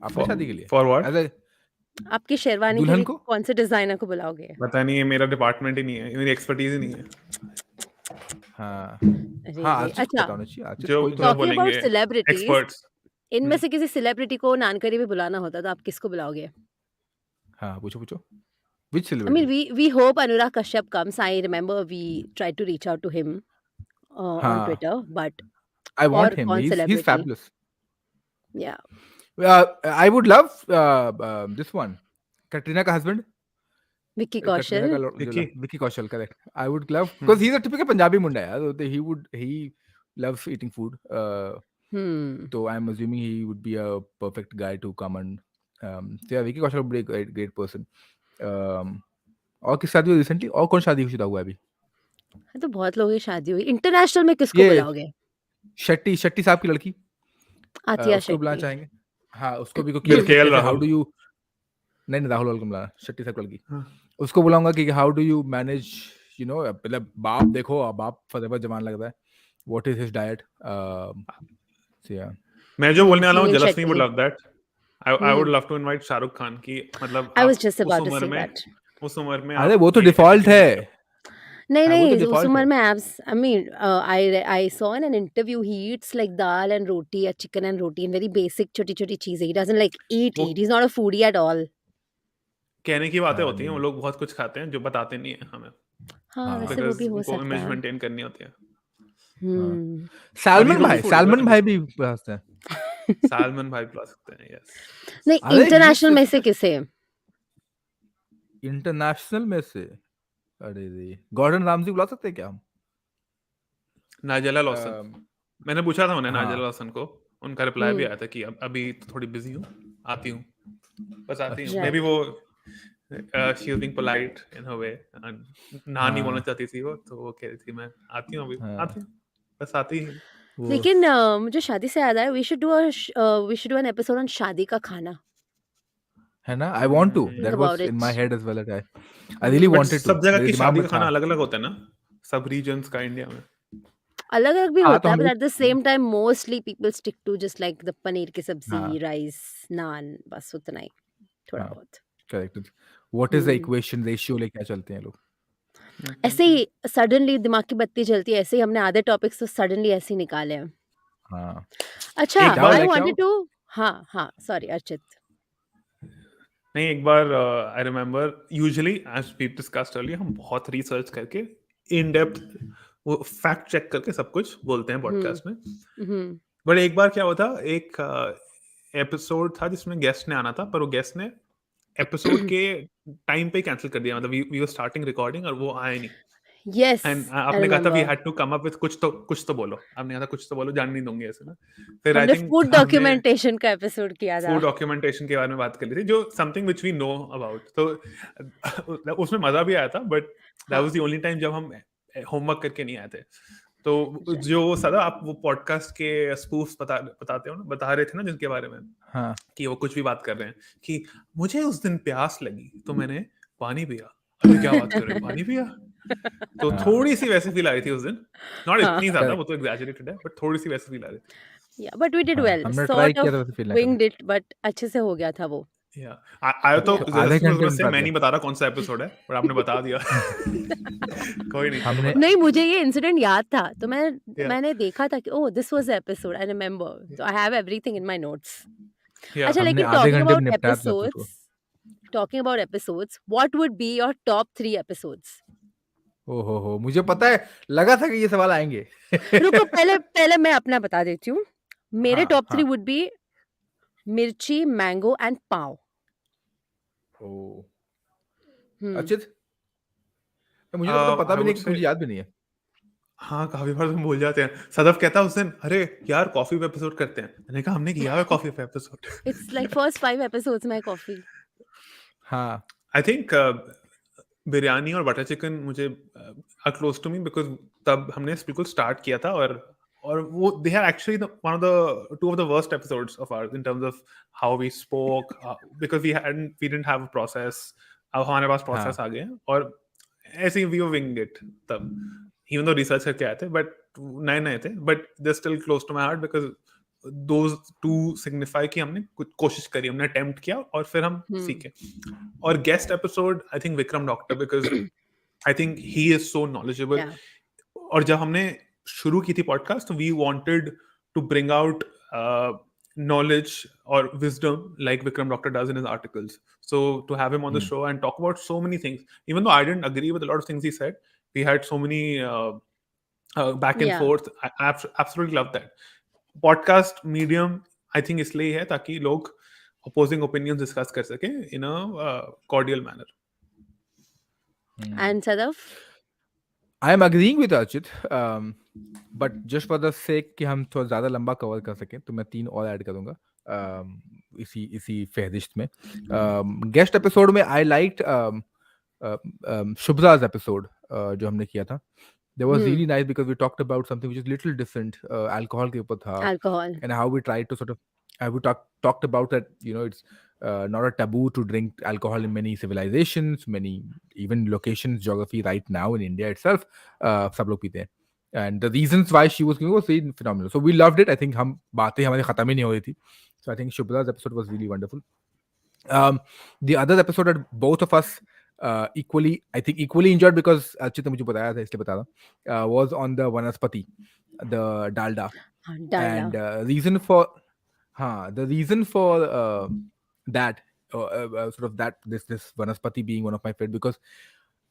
आपकी शादी के लिए? For what? आपकी शेरवानी के लिए कौन से डिजाइनर को बुलाओगे? पता नहीं, ये मेरा डिपार्टमेंट ही नहीं है, मेरी एक्सपर्टीज ही नहीं है। अच्छा, जो बोलेंगे एक्सपर्ट्स, इनमें से किसी सेलिब्रिटी को नानकरी में बुलाना होता तो आप किसको बुलाओगे? हाँ पूछो। Which celebrity? I mean, we hope Anurag Kashyap comes. I remember we tried to reach out to him on Twitter, but I want him. He's fabulous. Yeah. I would love this one, Katrina ka husband, Vicky Kaushal. Vicky Kaushal, correct. I would love, because he's a typical Punjabi munda. So he loves eating food. So I'm assuming he would be a perfect guy to come and so yeah, Vicky Kaushal would be a great person. और किस शादी हुई recently, और कौन शादी हुआ अभी? तो बहुत लोगों की शादी हुई। इंटरनेशनल में किसको बुलाओगे? शेट्टी साहब की लड़की आतिया शेट्टी बुलाना चाहेंगे। हाँ उसको भी, हाउ डू यू, नहीं राहुल को बुलाना, शेट्टी साहब की लड़की, उसको बुलाऊंगा कि how do you manage, you know, मतलब बाप देखो, बाप फतेहबाद जमान लगता है, व्हाट इज हिज डाइट। मैं जो बोलने वाला हूँ, जलसनी would love that. I would love to invite Shahrukh Khan की, मतलब I was just about to say that. उस उम्र में अरे वो तो डिफॉल्ट है। नहीं हाँ, वो तो नहीं, उस डिफ़ॉल्ट उम्र है। में abs, I mean I saw in an interview he eats like dal and roti या chicken and roti and very basic छोटी-छोटी चीज़ें। ही डज़न्ट लाइक ईट वो eat. He is not a foodie at all. कहने की बातें हाँ, होती हैं, वो नहीं। लोग बहुत कुछ खाते हैं जो बताते नहीं हैं हमें, हाँ, वैसे हाँ, वो बिकॉज़ भी हो उनको सकता इमेज है। मेंटेन करनी होती है। हाँ। हुँ। और हीरो भी फूड है सैल्मन भाई जिसको भी हँसते हैं। सालमन भाई बुला सकते हैं, यस। नहीं, अरे ये इंटरनेशनल में से सिस्टम किसे? इंटरनेशनल में से, अरे रे! गॉर्डन रामजी बुला सकते हैं क्या हम? नाजिला लॉसन, अम, मैंने पूछा था उन्हें, नाजिला हाँ, लॉसन को, उनका रिप्लाई भी हुँ, आया था कि अब अभी तो थोड़ी बिजी हूँ, आती हूँ, बस आती हूँ। मे अच्छा। Be right. वो she was being polite in her way, ना नहीं बोलना हाँ, चाहती थी वो, तो वो कह रही थी मैं आती हूँ, अभी हाँ, आती हूँ, बस आती ही। वो लेकिन मुझे शादी से याद आया, we should do an episode on शादी का खाना। है ना? I want to, think that about was in it. My head as well that I really हुँ। बट वांटेड टू, सब जगह मेरे की दिमाग शादी में का था। खाना अलग अलग होता है ना, सब रीजन्स का इंडिया में। अलग-अलग भी हाँ, तो होता है, हम बट एक at the same time mostly people stick to just like the paneer की हाँ, सब्जी, राइस, नान, बस उतना ही, थोड़ा हाँ, बहुत। Correct. What is the hmm. Equation ratio लेके क्या चलते हैं लोग? ऐसे ही सडनली दिमाग की बत्ती जलती है, ऐसे ही हमने आधे टॉपिक्स तो सडनली ऐसे ही निकाले हैं। हाँ, अच्छा, एक चावल बार आई लेके आओ। Wanted to. हाँ, हाँ, सॉरी अर्चित। नहीं, एक बार I remember, usually as we discussed earlier, हम बहुत रिसर्च करके इन डेप्थ वो फैक्ट चेक करके सब कुछ बोलते हैं हुँ, पॉडकास्ट में। हुँ। बट एक बार क्या हुआ था, एक एपिसोड था जिसमें गेस्ट ने आना था, पर वो गेस्ट ने एपिसोड के टाइम पे कैंसिल कर दिया, मतलब वी वर स्टार्टिंग रिकॉर्डिंग और वो आए नहीं। येस, एंड आई आपने कहा था we remember. Had to come up with कुछ तो बोलो, आपने कहा था कुछ तो बोलो, जान नहीं दूंगी ऐसे ना। फिर आई हमने थिंक फूड हमने डॉक्यूमेंटेशन का एपिसोड किया था। फूड डॉक्यूमेंटेशन के बारे में बात कर ली थी, जो something which we know about, तो उसमें मजा भी आया था, बट दैट हाँ, वाज द ओनली टाइम जब हम होमवर्क करके नहीं आए थे। तो जो राइट। सदा आप वो पॉडकास्ट के स्पूफ्स बताते हो ना, बता रहे थे ना जिनके बारे में, हाँ, कि वो कुछ भी बात कर रहे हैं कि मुझे उस दिन प्यास लगी तो मैंने पानी पिया। अरे क्या बात कर रहे हो, पानी पिया? तो हाँ, थोड़ी सी वैसी फील आ रही थी उस दिन, नॉट हाँ, इतनी ज्यादा, वो करेक्ट। तो एग्जैजरेटेड है, बट थोड़ी सी वैसी फील आ रही थी। या बट वी डिड हाँ, वेल, हमने ट्राई सॉर्ट किया था ऑफ वैसे फ़ील ना करें। विंग्ड इट, बट अच्छे से हो गया था वो। या आया तो या। आधे जलस्मी घंटे जरूरत में से, निपटा मैं दिया। नहीं बता रहा कौन सा एपिसोड है, और आपने बता दिया। कोई नहीं, चलो हमने बता नहीं, दो। मुझे ये इंसिडेंट याद था, तो या मैंने देखा था कि oh this was the episode, I remember, तो I have everything in my notes. Yeah अच्छा, हमने लेकिन आधे घंटे में निपटाया था एपिसोड को। Talking about episodes, what would be your top 3 episodes? ओह हो! मुझे पता है, लगा था कि ये सवाल आएँगे। रुको, पहले पहले मैं अपना बता देती हूँ। मेरे हाँ, टॉप 3 हाँ। वुड बी मिर्ची, मैंगो एंड पाव। ओह! हुँ। अचित? मुझे तो पता आई भी नहीं वुड कि से, मुझे याद भी नहीं है। हाँ काफी बार तुम भूल जाते हैं। सदफ कहता है उस दिन, अरे यार कॉफी पे एपिसोड करते हैं, मैंने कहा हमने किया है कॉफी पे episode. It's like first 5 episodes my coffee. हाँ, आई थिंक बिरयानी और बटर चिकन मुझे are close to me, because तब हमने बिल्कुल स्टार्ट किया था, और वो they are actually one of the two of the worst episodes of ours in terms of how we spoke, because we didn't have a process. अब हमारे पास हाँ, प्रोसेस आ गए हैं, और ऐसे ही वी वर विंग इट तब, इवन दो रिसर्च करके आए थे, बट नए नए थे, but they still close to my heart, because those two signify कि हमने कुछ कोशिश करी, हमने अटेम्प्ट किया और फिर हम हुँ। सीखे। और guest episode I think Vikram doctor, because I think he is so knowledgeable. Yeah. और जब हमने शुरू की थी podcast, we wanted to bring out knowledge or wisdom like Vikram Doctor does in his articles. So to have him on the hmm, show and talk about so many things, even though I didn't agree with a lot of things he said, we had so many back and या। forth. I absolutely love that. Podcast medium I think इसलिए है ताकि लोग opposing opinions discuss कर सकें in a cordial manner. हुँ। And Sadaf? I am agreeing with Archit, but just for the sake कि हम थोड़ा ज़्यादा लंबा कवर कर सकें, तो मैं 3 और ऐड करूँगा इसी इसी फ़हरिस्त में। गेस्ट एपिसोड में आई लाइक्ड शुभ्रा's एपिसोड जो हमने किया था। That was hmm. really nice because we talked about something which is little different. Alcohol के ऊपर था, alcohol. and how we tried to sort of how we talked about that. It's not a taboo to drink alcohol in many civilizations, many even locations, geography right now in India itself. सब लोग पीते हैं. And the reasons why she was giving was really phenomenal. So we loved it. I think हम बातें हमारी खत्म ही नहीं हो रही थी. So I think Shubhra's episode was really wonderful. The other episode that both of us equally enjoyed because Archit ने मुझे बताया था इसलिए बता रहा हूँ, was on the वनस्पति, the Dalda. Dalda. And the reason for that sort of that this वनस्पति being one of my favorite, because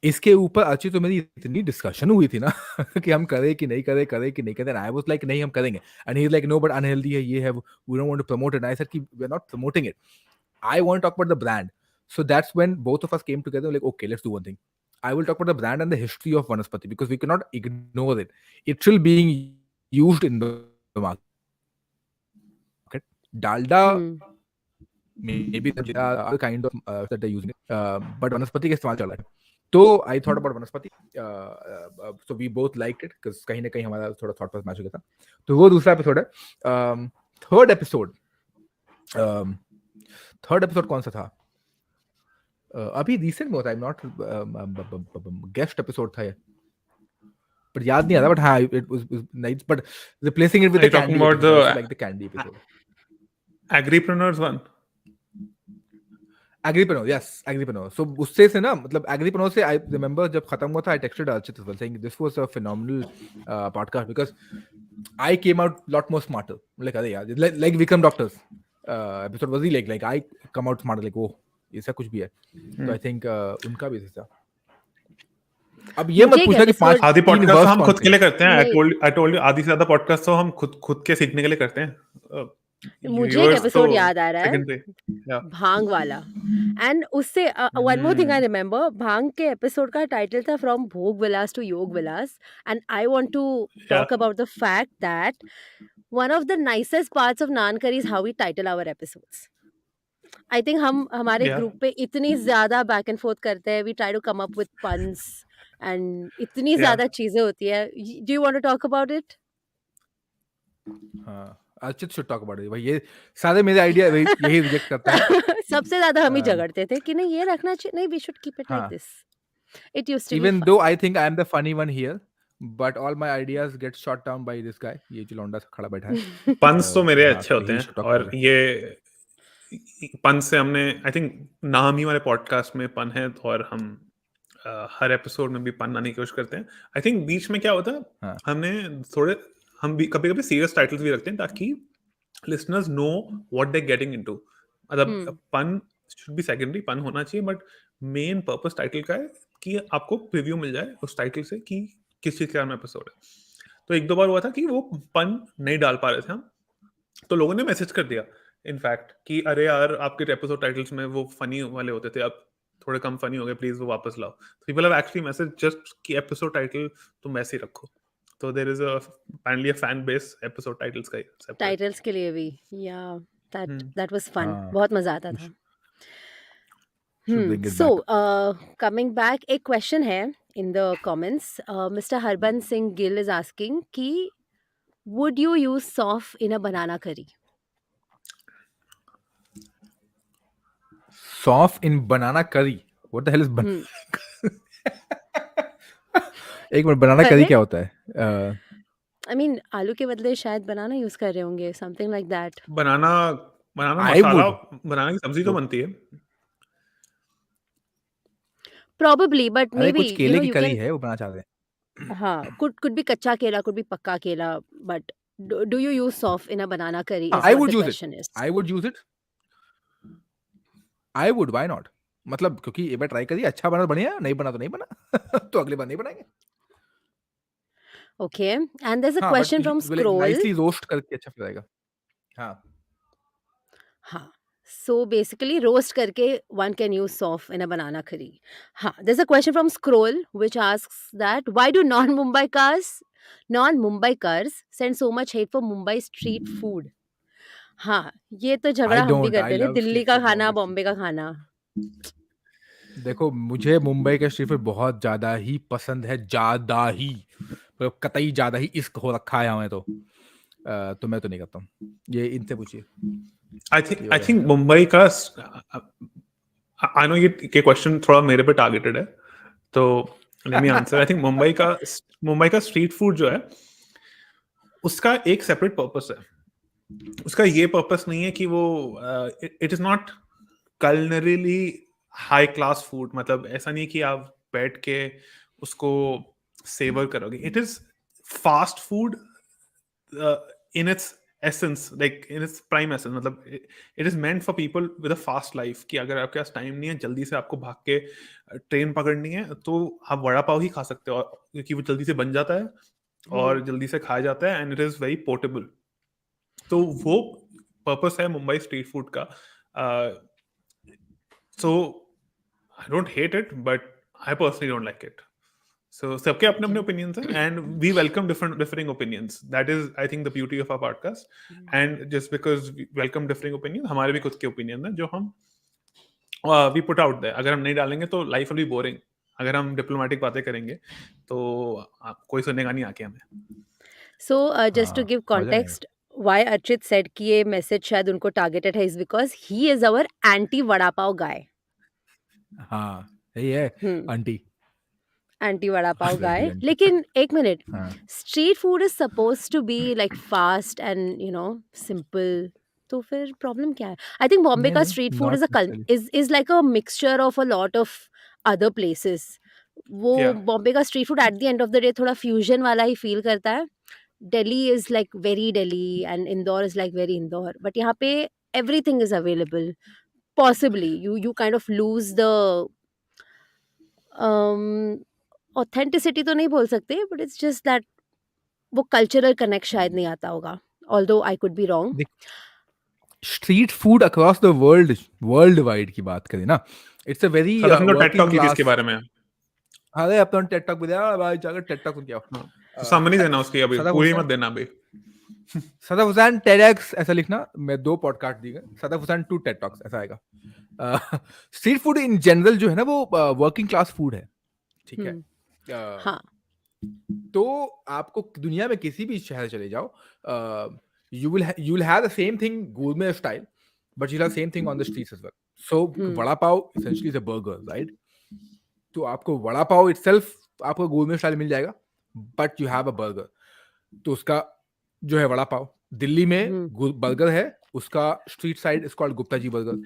इसके ऊपर अच्छी तो मेरी इतनी डिस्कशन हुई थी ना कि हम करें कि नहीं करें, and I was like नहीं हम करेंगे, and he's like no but unhealthy है ये है, we don't want to promote it, and I said कि we're not promoting it, I want to talk about the brand. So that's when both of us came together, like okay, let's do one thing. I will talk about the brand and the history of Vanaspati because we cannot ignore it. It's still being used in the market. Dalda, maybe the other kind of that they're using it, but Vanaspati का इस्तेमाल चल रहा है. तो I thought about Vanaspati, so we both liked it because कहीं ना कहीं हमारा थोड़ा thought process match हो गया था. तो वो दूसरा एपिसोड है. थर्ड एपिसोड कौन सा था? अभी रिसेंट में होता है, नॉट गेस्ट एपिसोड था ये, पर याद नहीं आ रहा, बट हाँ it was nice, but replacing it with the candy, like the candy episode. Agripreneurs one. Agripreneur, yes agripreneur. So उससे से ना, मतलब एग्रीपेनोर से आई रिमेंबर जब खत्म हुआ था, I texted Archit as well saying this was a phenomenal podcast because I came out lot more smarter. Like अरे यार, like Vikram Doctors episode was he like I come out smarter, like oh ऐसा कुछ भी है. तो I think उनका भी ऐसा. अब ये मत पूछना कि 5 आधी पॉडकास्ट हम खुद के लिए करते हैं. I told you आधी से ज्यादा पॉडकास्ट तो हम खुद के सीखने के लिए करते हैं. मुझे एक एपिसोड याद आ रहा है, भांग वाला. एंड उससे one more thing I remember, भांग के एपिसोड का टाइटल था फ्रॉम भोग विलास टू योग विलास, and I want to talk about the fact that one of the nicest parts of Naan Curry is how we title our episodes. I think हम हमारे ग्रुप पे इतनी ज्यादा बैक एंड फोर्थ करते हैं, we try to come up with puns and इतनी ज्यादा चीजें होती है. Do you want to talk about it? हाँ, Archit should talk about it. भाई ये सारे मेरे आइडिया यही रिजेक्ट करता है. सबसे ज्यादा हम ही झगड़ते थे कि नहीं ये रखना चाहिए, नहीं, we should keep it like this. It used to be Even fun. though I think I am the funny one here, but all my ideas get shot down by this guy. ये जो लौंडा खड़ा बैठा है. Puns तो मेरे अच्छे होते हैं, और ये पन से हमने आई थिंक नाम ही हमारे पॉडकास्ट में पन है, और हम हर एपिसोड में भी पन लाने की कोशिश करते हैं. आई थिंक बीच में क्या होता है, हमने थोड़े हम भी कभी-कभी सीरियस टाइटल्स भी रखते हैं ताकि listeners know what they getting into. मतलब पन शुड बी सेकेंडरी, पन होना चाहिए, बट मेन पर्पस टाइटल का है कि आपको प्रीव्यू मिल जाए उस टाइटल से कि किस चीज के बारे में एपिसोड है. तो एक दो बार हुआ था कि वो पन नहीं डाल पा रहे थे हम, तो लोगों ने मैसेज कर दिया इनफैक्ट कि अरे यार आपके एपिसोड टाइटल्स में वो फनी वाले होते थे, अब थोड़े कम फनी हो गए, प्लीज वो वापस लाओ. People have actually message just कि एपिसोड टाइटल तुम वैसे ही रखो. तो there is apparently a fan base episode titles का separate. टाइटल्स के लिए भी, या that was fun. बहुत मजा आता था. So coming back, एक क्वेश्चन है in the comments. Mr. Harbans Singh Gill is asking कि would you use souf in a banana curry? Souf in banana curry? What the hell is banana? एक minute, बनाना करी क्या होता है? I mean आलू के बदले शायद बनाना यूज कर रहे होंगे, something like that. बनाना मसाला, बनाना की सब्जी तो बनती है. Probably, but maybe कुछ केले की करी है वो बनाना चाहते हैं. हाँ, could be कच्चा केला, could be पक्का केला, but do you use souf in a banana curry? I would use it. I would use it. I would. Why not? मतलब क्योंकि एक बार ट्राई करिए, अच्छा बना तो बढ़िया, नहीं बना तो नहीं बना. तो अगली बार नहीं बनाएंगे. Okay, and there's a question from Scroll. Nicely roast करके अच्छा रहेगा. हाँ. हाँ. So basically, roast करके one can use souf in a banana curry. हाँ. There's a question from Scroll which asks that why do non-Mumbaikars send so much hate for Mumbai street food? हाँ, ये तो झगड़ा हम भी करते थे, दिल्ली का खाना, बॉम्बे का खाना. देखो मुझे मुंबई का स्ट्रीट फूड बहुत ज्यादा ही पसंद है, ज्यादा ही, मतलब कतई ज्यादा ही इश्क हो रखा है हमें. तो मैं तो नहीं करता हूँ, ये इनसे पूछिए. आई थिंक मुंबई का, आई नो ये क्वेश्चन थोड़ा मेरे पे टारगेटेड है, तो let me answer. I think Mumbai का स्ट्रीट फूड जो है उसका एक सेपरेट पर्पस है. उसका ये पर्पस नहीं है कि वो it is not culinarily high class food, मतलब ऐसा नहीं कि आप बैठ के उसको सेवर करोगे. It is fast food in its essence, like in its prime essence. मतलब it is meant for people with a fast life, कि अगर आपके पास टाइम नहीं है, जल्दी से आपको भाग के ट्रेन पकड़नी है, तो आप वड़ा पाव ही खा सकते हो, क्योंकि वो जल्दी से बन जाता है और जल्दी से खाया जाता है, and it is very portable. तो वो पर्पस है मुंबई स्ट्रीट फूड का. So I don't hate it, but I personally don't like it. So सबके अपने अपने opinions हैं, and we welcome differing opinions. That is, I think, the beauty of our podcast. And just because we welcome differing opinions, हमारे भी खुद के opinions हैं जो हम we put out there. अगर हम नहीं डालेंगे तो life will be boring. अगर हम diplomatic बातें करेंगे तो कोई सुनेगा नहीं आके हमें. So just to give context, why Archit said कि ये message शायद उनको targeted है is because he is our anti vada pav guy. हाँ, यही है aunty. Anti vada pav Exactly, guy. aunty. लेकिन एक मिनट, हाँ. Street food is suppose to be like fast and simple, तो फिर प्रॉब्लम क्या है? आई थिंक बॉम्बे का नहीं, street food not necessarily. Is like a mixture of a lot of other places. वो Yeah. बॉम्बे का street food at the end of the day थोड़ा fusion वाला ही फील करता है. Delhi is like very Delhi and Indore is like very Indore, but यहाँ पे everything is available. Possibly you kind of lose the authenticity तो नहीं बोल सकते, बट इट्स जस्ट दैट वो कल्चरल कनेक्ट शायद नहीं आता होगा, although I could be wrong. Street food across the world wide की बात करें ना, इट्स अ वेरी सदाफ ने तो टेड टॉक वर्किंग दी थी क्लास. इसके बारे में. अरे अपना टेड टॉक दिया भाई, जाकर टेड टॉक सुन के आओ. तो सामने देना उसकी, अभी सदाफ पूरी हुसैन- मत देना अभी. सदाफ हुसैन टेडएक्स ऐसा लिखना, मैं 2 पॉडकास्ट दी गए, सदाफ हुसैन 2 टेड टॉक्स ऐसा आएगा. स्ट्रीट फूड इन जनरल जो है ना वो वर्किंग क्लास फूड है, ठीक है. हाँ. तो आपको दुनिया में किसी भी शहर चले जाओ, you will have the same thing gourmet style, but you'll have same thing on the streets as well. So vada pav essentially is a burger, right? तो आपको वड़ा पाव itself आपको gourmet style मिल जाएगा, but you have a burger. तो उसका जो है वड़ा पाव, दिल्ली में burger है, उसका street side is called Gupta ji burger.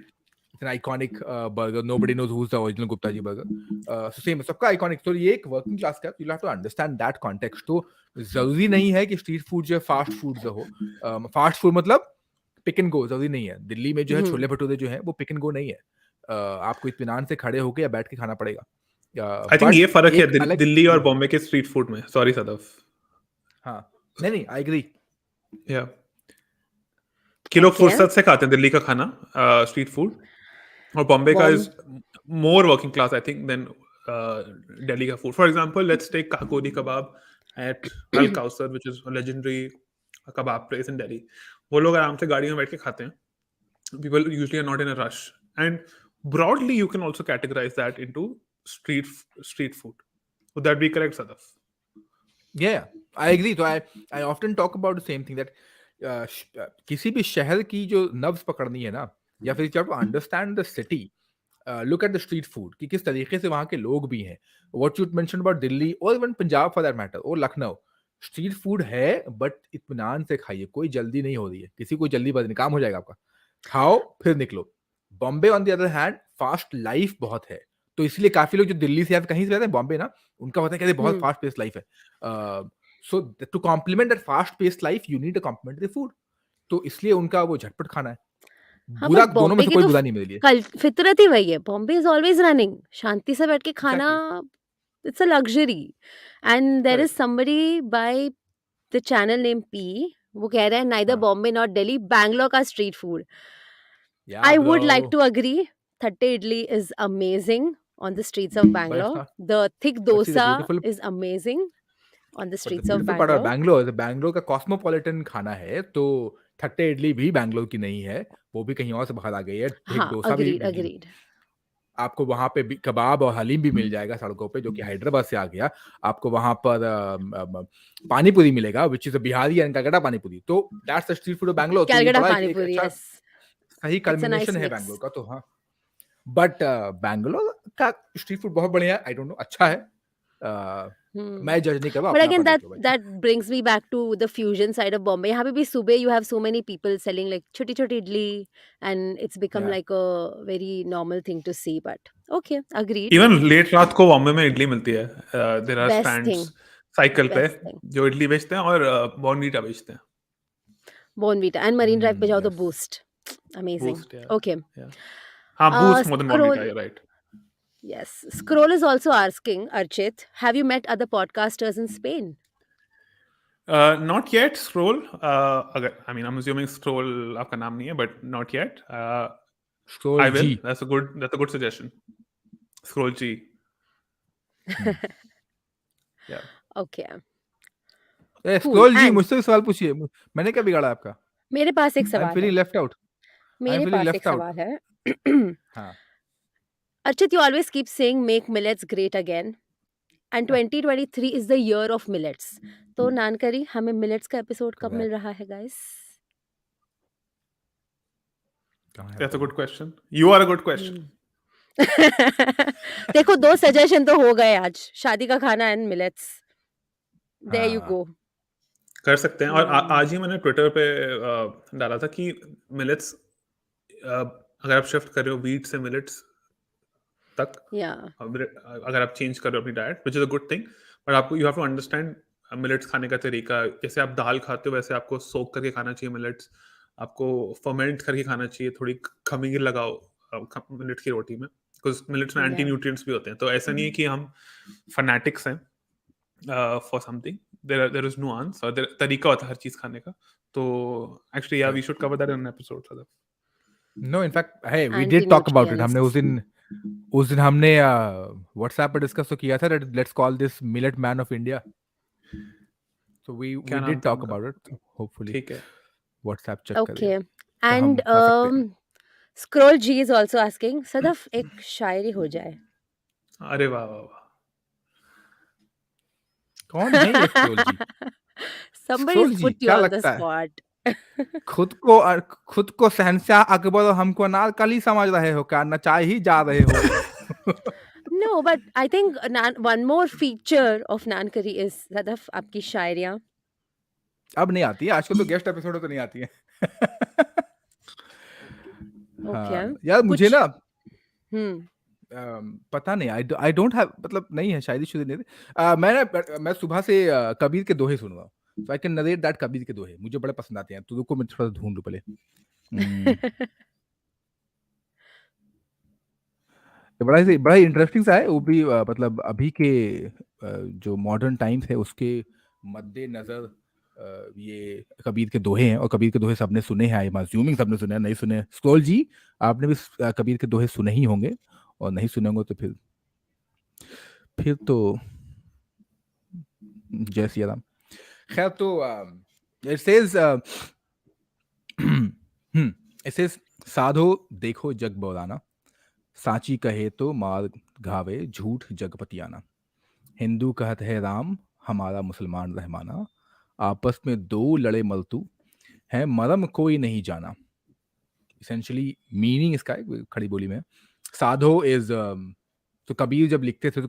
It's an iconic burger, nobody knows who is the original Gupta ji burger. Same सबका आइकॉनिक. तो ये एक वर्किंग क्लास का, you have to understand that context. तो जरूरी नहीं है कि स्ट्रीट फूड जो है फास्ट फूड जो हो. फास्ट फूड मतलब पिक एंड गो जरूरी नहीं है. दिल्ली में जो है छोले भटूरे जो है वो पिक एंड गो नहीं है. आपको इत्मीनान से खड़े होके या बैठ के खाना पड़ेगा. आई थिंक ये फर्क है दिल्ली और बॉम्बे के स्ट्रीट फूड में. सॉरी सदाफ. हाँ, नहीं आई एग्री. या कि लोग फुर्सत से खाते हैं दिल्ली का खाना, स्ट्रीट फूड, और बॉम्बे का is more working class I think than Delhi का food. For example, let's take Kakori kebab at Al Kauser, which is a legendary kebab place in Delhi. वो लोग आराम से गाड़ी में बैठ के खाते हैं. People usually are not in a rush, and broadly you can also categorize that into street food. Would that be correct, Sadaf? Yeah, I agree. So I often talk about the same thing that किसी भी शहर की जो नब्ज पकड़नी है ना, या फिर जब understand the city, look at the street food कि किस तरीके से वहाँ के लोग भी हैं. What you mention about Delhi और even Punjab for that matter और लखनऊ, स्ट्रीट फूड है बट इत्मीनान से खाइए, कोई जल्दी नहीं हो रही है, किसी को जल्दी बस नहीं, काम हो जाएगा आपका, खाओ फिर निकलो. Bombay on the other hand fast life बहुत है, तो इसलिए काफी लोग जो दिल्ली से या कहीं से रहते हैं बॉम्बे ना, उनका होता है कहते बहुत फास्ट पेस लाइफ है. So to complement that fast pace life you need to complement the food. तो इसलिए उनका वो झटपट खाना है. बुरा दोनों में से कोई बुरा नहीं मेरे लिए. फितरत ही वही है. Bombay is always running. शांति से बैठ के खाना, it's a luxury. And there is somebody by the channel name P, वो कह रहा है नाइदर बॉम्बे नॉट दिल्ली, बैंगलोर का street food. I would like to agree. Thatte idli is amazing on the streets of Bangalore. The thick dosa is amazing on the streets of Bangalore. Bangalore का cosmopolitan खाना है, तो थट्टे इडली भी बैंगलोर की नहीं है, वो भी कहीं और से बाहर आ गई है. थिक डोसा भी agreed. आपको वहां पे कबाब और हलीम भी मिल जाएगा सड़कों पे, जो कि हैदराबाद से आ गया. आपको वहां पर पानी पूरी मिलेगा, विच is a Bihari and Calcutta पानी पूरी. तो that's the street food of Bangalore. Calcutta पानी पूरी, yes. सही कल्मिनेशन है बैंगलोर का. तो हाँ, बट बैंगलोर का स्ट्रीट फूड बहुत बढ़िया है. आई डोंट नो, अच्छा है. Hmm. मैं जज नहीं कर रहा, But अपना again, अपना that देख लो भाई। that brings me back to the fusion side of Bombay. यहाँ पे भी सुबह you have so many people selling like छोटी छोटी idli, and it's become Yeah. like a very normal thing to see. But okay, agreed. Even late रात को बॉम्बे में इडली मिलती है. There are Best stands thing, cycle पे best thing. जो इडली बेचते हैं और बॉर्नवीटा बेचते हैं. Bonvita and Marine Drive पे जाओ तो Yes. boost. Amazing. Boost. Okay. या हाँ, boost more than Bournvita, Scroll. You right. Yes. Scroll is also asking, Archit, have you met other podcasters in Spain? Not yet. Scroll. अगर I mean, I'm assuming Scroll आपका नाम नहीं है, but not yet. Scroll I will. G. That's a good suggestion. Scroll G. Yeah. Okay. A, Cool. Scroll G, And मुझसे भी सवाल पूछिए. मैंने क्या बिगाड़ा आपका? मेरे पास एक I'm सवाल है. feeling left out. I'm मेरे feeling पास left एक out. सवाल है. हाँ. Archit, you always keep saying make millets great again. And 2023 is the year of millets. तो नानकरी हमें millets का एपिसोड कब मिल Correct. रहा है guys? कहाँ है That's a बताओ? good question. You are a good question. देखो 2 सजेशन तो हो गए आज. शादी का खाना एंड मिलेट्स. There you हाँ. go. कर सकते हैं. और आज ही मैंने ट्विटर पे डाला था कि मिलेट्स अगर आप शिफ्ट कर रहे हो व्हीट से मिलेट्स तक, Yeah. अगर आप चेंज कर रहे हो अपनी diet, which is a good thing, but आपको you have to understand millets खाने का तरीका. जैसे आप दाल खाते हो वैसे आपको सोक करके खाना चाहिए मिलेट्स. आपको फर्मेंट करके खाना चाहिए. थोड़ी खमीर लगाओ मिलेट की रोटी में, बिकॉज मिलेट्स में एंटी Yeah. न्यूट्रिएंट्स भी होते हैं. तो ऐसा नहीं है कि हम फैनेटिक्स हैं for something. There is nuance और तरीका होता है हर चीज खाने का. तो actually yeah we should cover that in an episode. No, in fact, hey, we did talk about it. हमने Anti-nutrients. उस दिन हमने WhatsApp पे डिस्कस तो किया था that let's call this millet man of India. So we क्या नाम did था talk उनका? about it. Hopefully ठीक है. WhatsApp check करिए. Okay. तो हम And खा सकते हैं. Scroll G is also asking, Sadaf एक शायरी हो जाए. अरे वाह वाह वाह. कौन है ये Scroll G? Somebody's Scroll G, put you क्या on the लगता है? spot. खुद को शहंशाह अकबर और हमको अनारकली समझ रहे हो क्या? नचाए ही जा रहे हो. No, but I think one more feature of Naan-Curry is Sadaf आपकी शायरियाँ. अब नहीं आती है. आजकल तो गेस्ट एपिसोड तो नहीं आती है. Okay. हाँ, यार मुझे कुछ- ना Hmm. पता नहीं. आई डोंट हैव, मतलब नहीं है, शायद शुरू नहीं थी. मैं सुबह से कबीर के दोहे सुन रहा हूँ. So I can narrate that. Kabir के दोहे मुझे बड़े पसंद आते हैं. तो रुको मैं थोड़ा सा ढूंढ लूं पहले. बड़ा ही इंटरेस्टिंग सा है वो भी. मतलब अभी के जो मॉडर्न टाइम्स है उसके मद्देनजर ये कबीर के दोहे हैं. और कबीर के दोहे सबने सुने हैं. आई एम अज्यूमिंग सबने सुने हैं. नहीं सुने स्क्रोल जी आपने भी कबीर के दोहे सुने ही होंगे. और नहीं सुने होंगे तो फिर तो जय सिया राम. खैर तो इट सेज साधो देखो जग बौराना, साची कहे तो मार घावे झूठ जगपतियाना. हिंदू कहत है राम हमारा मुसलमान रहमाना, आपस में दो लड़े मलतू है मरम कोई नहीं जाना. इसेंशियली मीनिंग इसका है खड़ी बोली में. साधो इज तो कबीर जब लिखते थे तो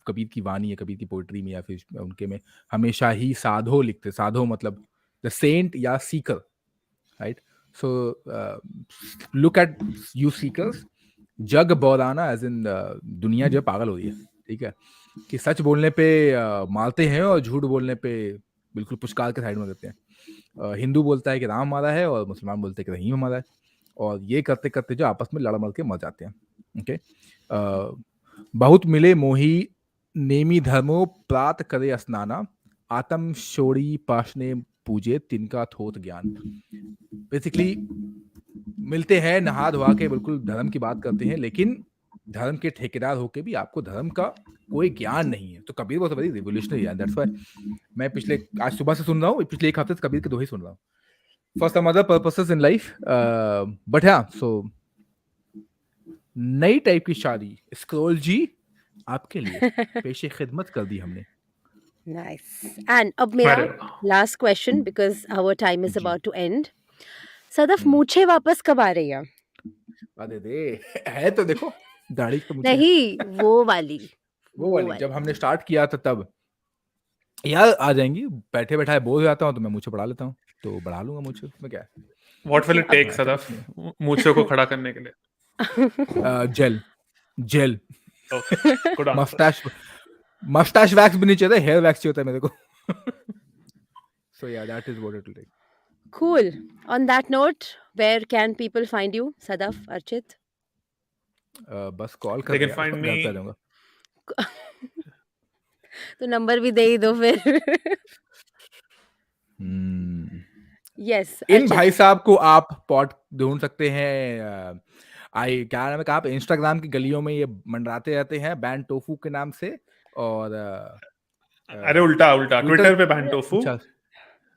कबीर की वाणी या कबीर की पोइट्री में या फिर उनके में हमेशा ही साधो लिखते. साधो मतलब द सेंट या seeker, right. So look at you seekers. जग बौराना एज इन दुनिया जो पागल हो रही है. ठीक है कि सच बोलने पे मारते हैं और झूठ बोलने पे बिल्कुल पुचकार के साइड में देते हैं. हिंदू बोलता है कि राम हमारा है और मुसलमान बोलते हैं कि रहीम हमारा है. और ये करते करते जो आपस में लड़ मल के मर जाते हैं. ओके. बहुत मिले मोही नेमी धर्मो प्रात करे स्नाना, आत्म शोरी पाशने पूजे तिनका थोत ज्ञान. बेसिकली मिलते हैं नहा धोआ के बिल्कुल धर्म की बात करते हैं, लेकिन धर्म के ठेकेदार होके भी आपको धर्म का कोई ज्ञान नहीं है. तो कबीर बहुत बड़ी रिवोल्यूशनरी है. दैट्स व्हाई मैं आज सुबह से सुन रहा हूँ. पिछले एक हफ्ते से कबीर के दोहे सुन रहा हूँ for some other purposes in life. But हाँ, सो नई टाइप की शादी स्क्रोल जी आपके लिए पेशे खिदमत कर दी हमने. Nice. And अब मेरा अरे last question because our time is ji. about to end. Sadaf मूछे वापस कब आ रही है? अरे दे है तो देखो दाढ़ी तो मुझे नहीं वो वाली वो वाली जब हमने स्टार्ट किया था तब यार आ जाएंगी, बैठे बैठाए बोर हो जाता हूँ तो मैं मुझे बढ़ा लेता हूँ, तो बढ़ा लूंगा मुझे में क्या है। What will it take, ऐसा कुछ Sadaf? नहीं मूछों को खड़ा करने के लिए. है। Gel gel Okay, good answer. Moustache moustache wax भी नहीं चाहिए, हेयर वैक्स चाहिए होता है मेरे को। So yeah that is what it will take. Cool. On that note, where can people find you, Sadaf, Archit? बस कॉल कर They दो can यार, find घर पे आ me. जाऊंगा। तो नंबर भी दे ही दो फिर। Yes, इन Archit. भाई साहब को आप पॉट ढूंढ सकते हैं, आई क्या नाम है, कहाँ पे, इंस्टाग्राम की गलियों में ये मंडराते रहते हैं बैंड टोफू के नाम से, और अरे उल्टा उल्टा ट्विटर पे बैन टोफू. अच्छा,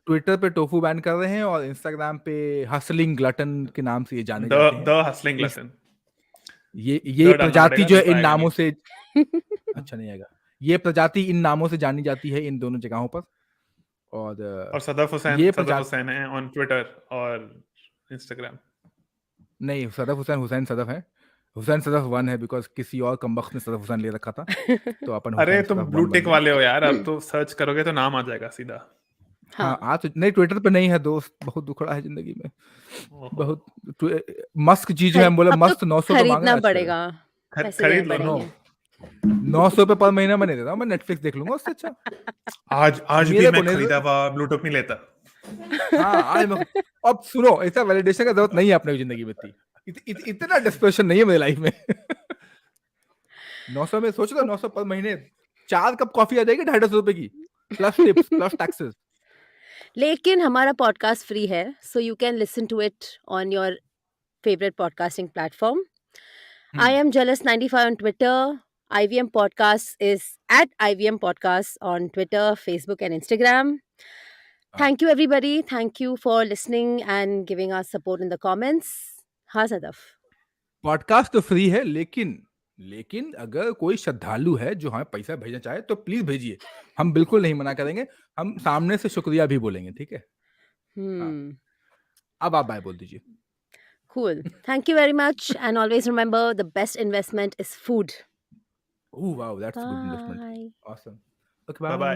ट्विटर पे टोफू बैन कर रहे हैं और इंस्टाग्राम पे हसलिंग ग्लटन के नाम से ये जाने जाते हैं। द हसलिंग इस लेसन. ये द डालना प्रजाति पड़ेगा, जो है नहीं तो इन आएगा नामों नहीं. से अच्छा नहीं आएगा। ये प्रजाति इन नामों से जानी जाती है इन दोनों जगहों पर, और और सदफ ये हुसैन प्रजाति है ऑन ट्विटर और इंस्टाग्राम. नहीं, सदफ हुसैन हुसैन सदफ है, हुसैन सदफ वन है बिकॉज किसी और कमबख्त ने सदफ हुसैन ले रखा था, तो अपन अरे हुसैन तुम सदफ ब्लू वन बन टिक गए। वाले हो यार, अब तो सर्च करोगे तो नाम आ जाएगा सीधा. हाँ हाँ. आज नहीं, ट्विटर पे नहीं है दोस्त, बहुत दुखड़ा है जिंदगी में, ओहो. बहुत मस्क चीज है, हम बोले अब मस्त तो 900 तो मांगे खरीदना आजकल। पड़ेगा, पैसे देने खरीद लो ना. पड़ेंगे। 900 रुपये पर महीना मैं नहीं देता हूँ, मैं नेटफ्लिक्स देख लूंगा उससे अच्छा। आज भी मेरे को मैं नहीं खरीदा हुआ ब्लूटूथ नहीं लेता. हाँ आज मैं, अब सुनो, ऐसा वैलिडेशन का जरूरत नहीं है अपने जिंदगी में इतनी, इतना डिस्प्रेशन नहीं है मेरी लाइफ में। 900 में सोच लो, 900 पर महीने 4 कप कॉफी आ जाएगी 250 रुपए की, प्लस टिप्स प्लस टैक्सेस। लेकिन हमारा पॉडकास्ट फ्री है, so you can listen to it on your favorite podcasting platform. I am Jealous95 on Twitter. IVM Podcast is at IVM Podcast on Twitter, Facebook, and Instagram. Thank you, everybody. Thank you for listening and giving us support in the comments. हाँ Sadaf. Podcast तो free है, लेकिन अगर कोई श्रद्धालु है जो हमें पैसा भेजना चाहे तो प्लीज भेजिए, हम बिल्कुल नहीं मना करेंगे, हम सामने से शुक्रिया भी बोलेंगे, ठीक है। अब आप बाय बोल दीजिए। Cool. Thank you very much. And always remember, the best investment is food. Oh wow, that's a good investment. Bye. Awesome. Okay, Bye bye. bye.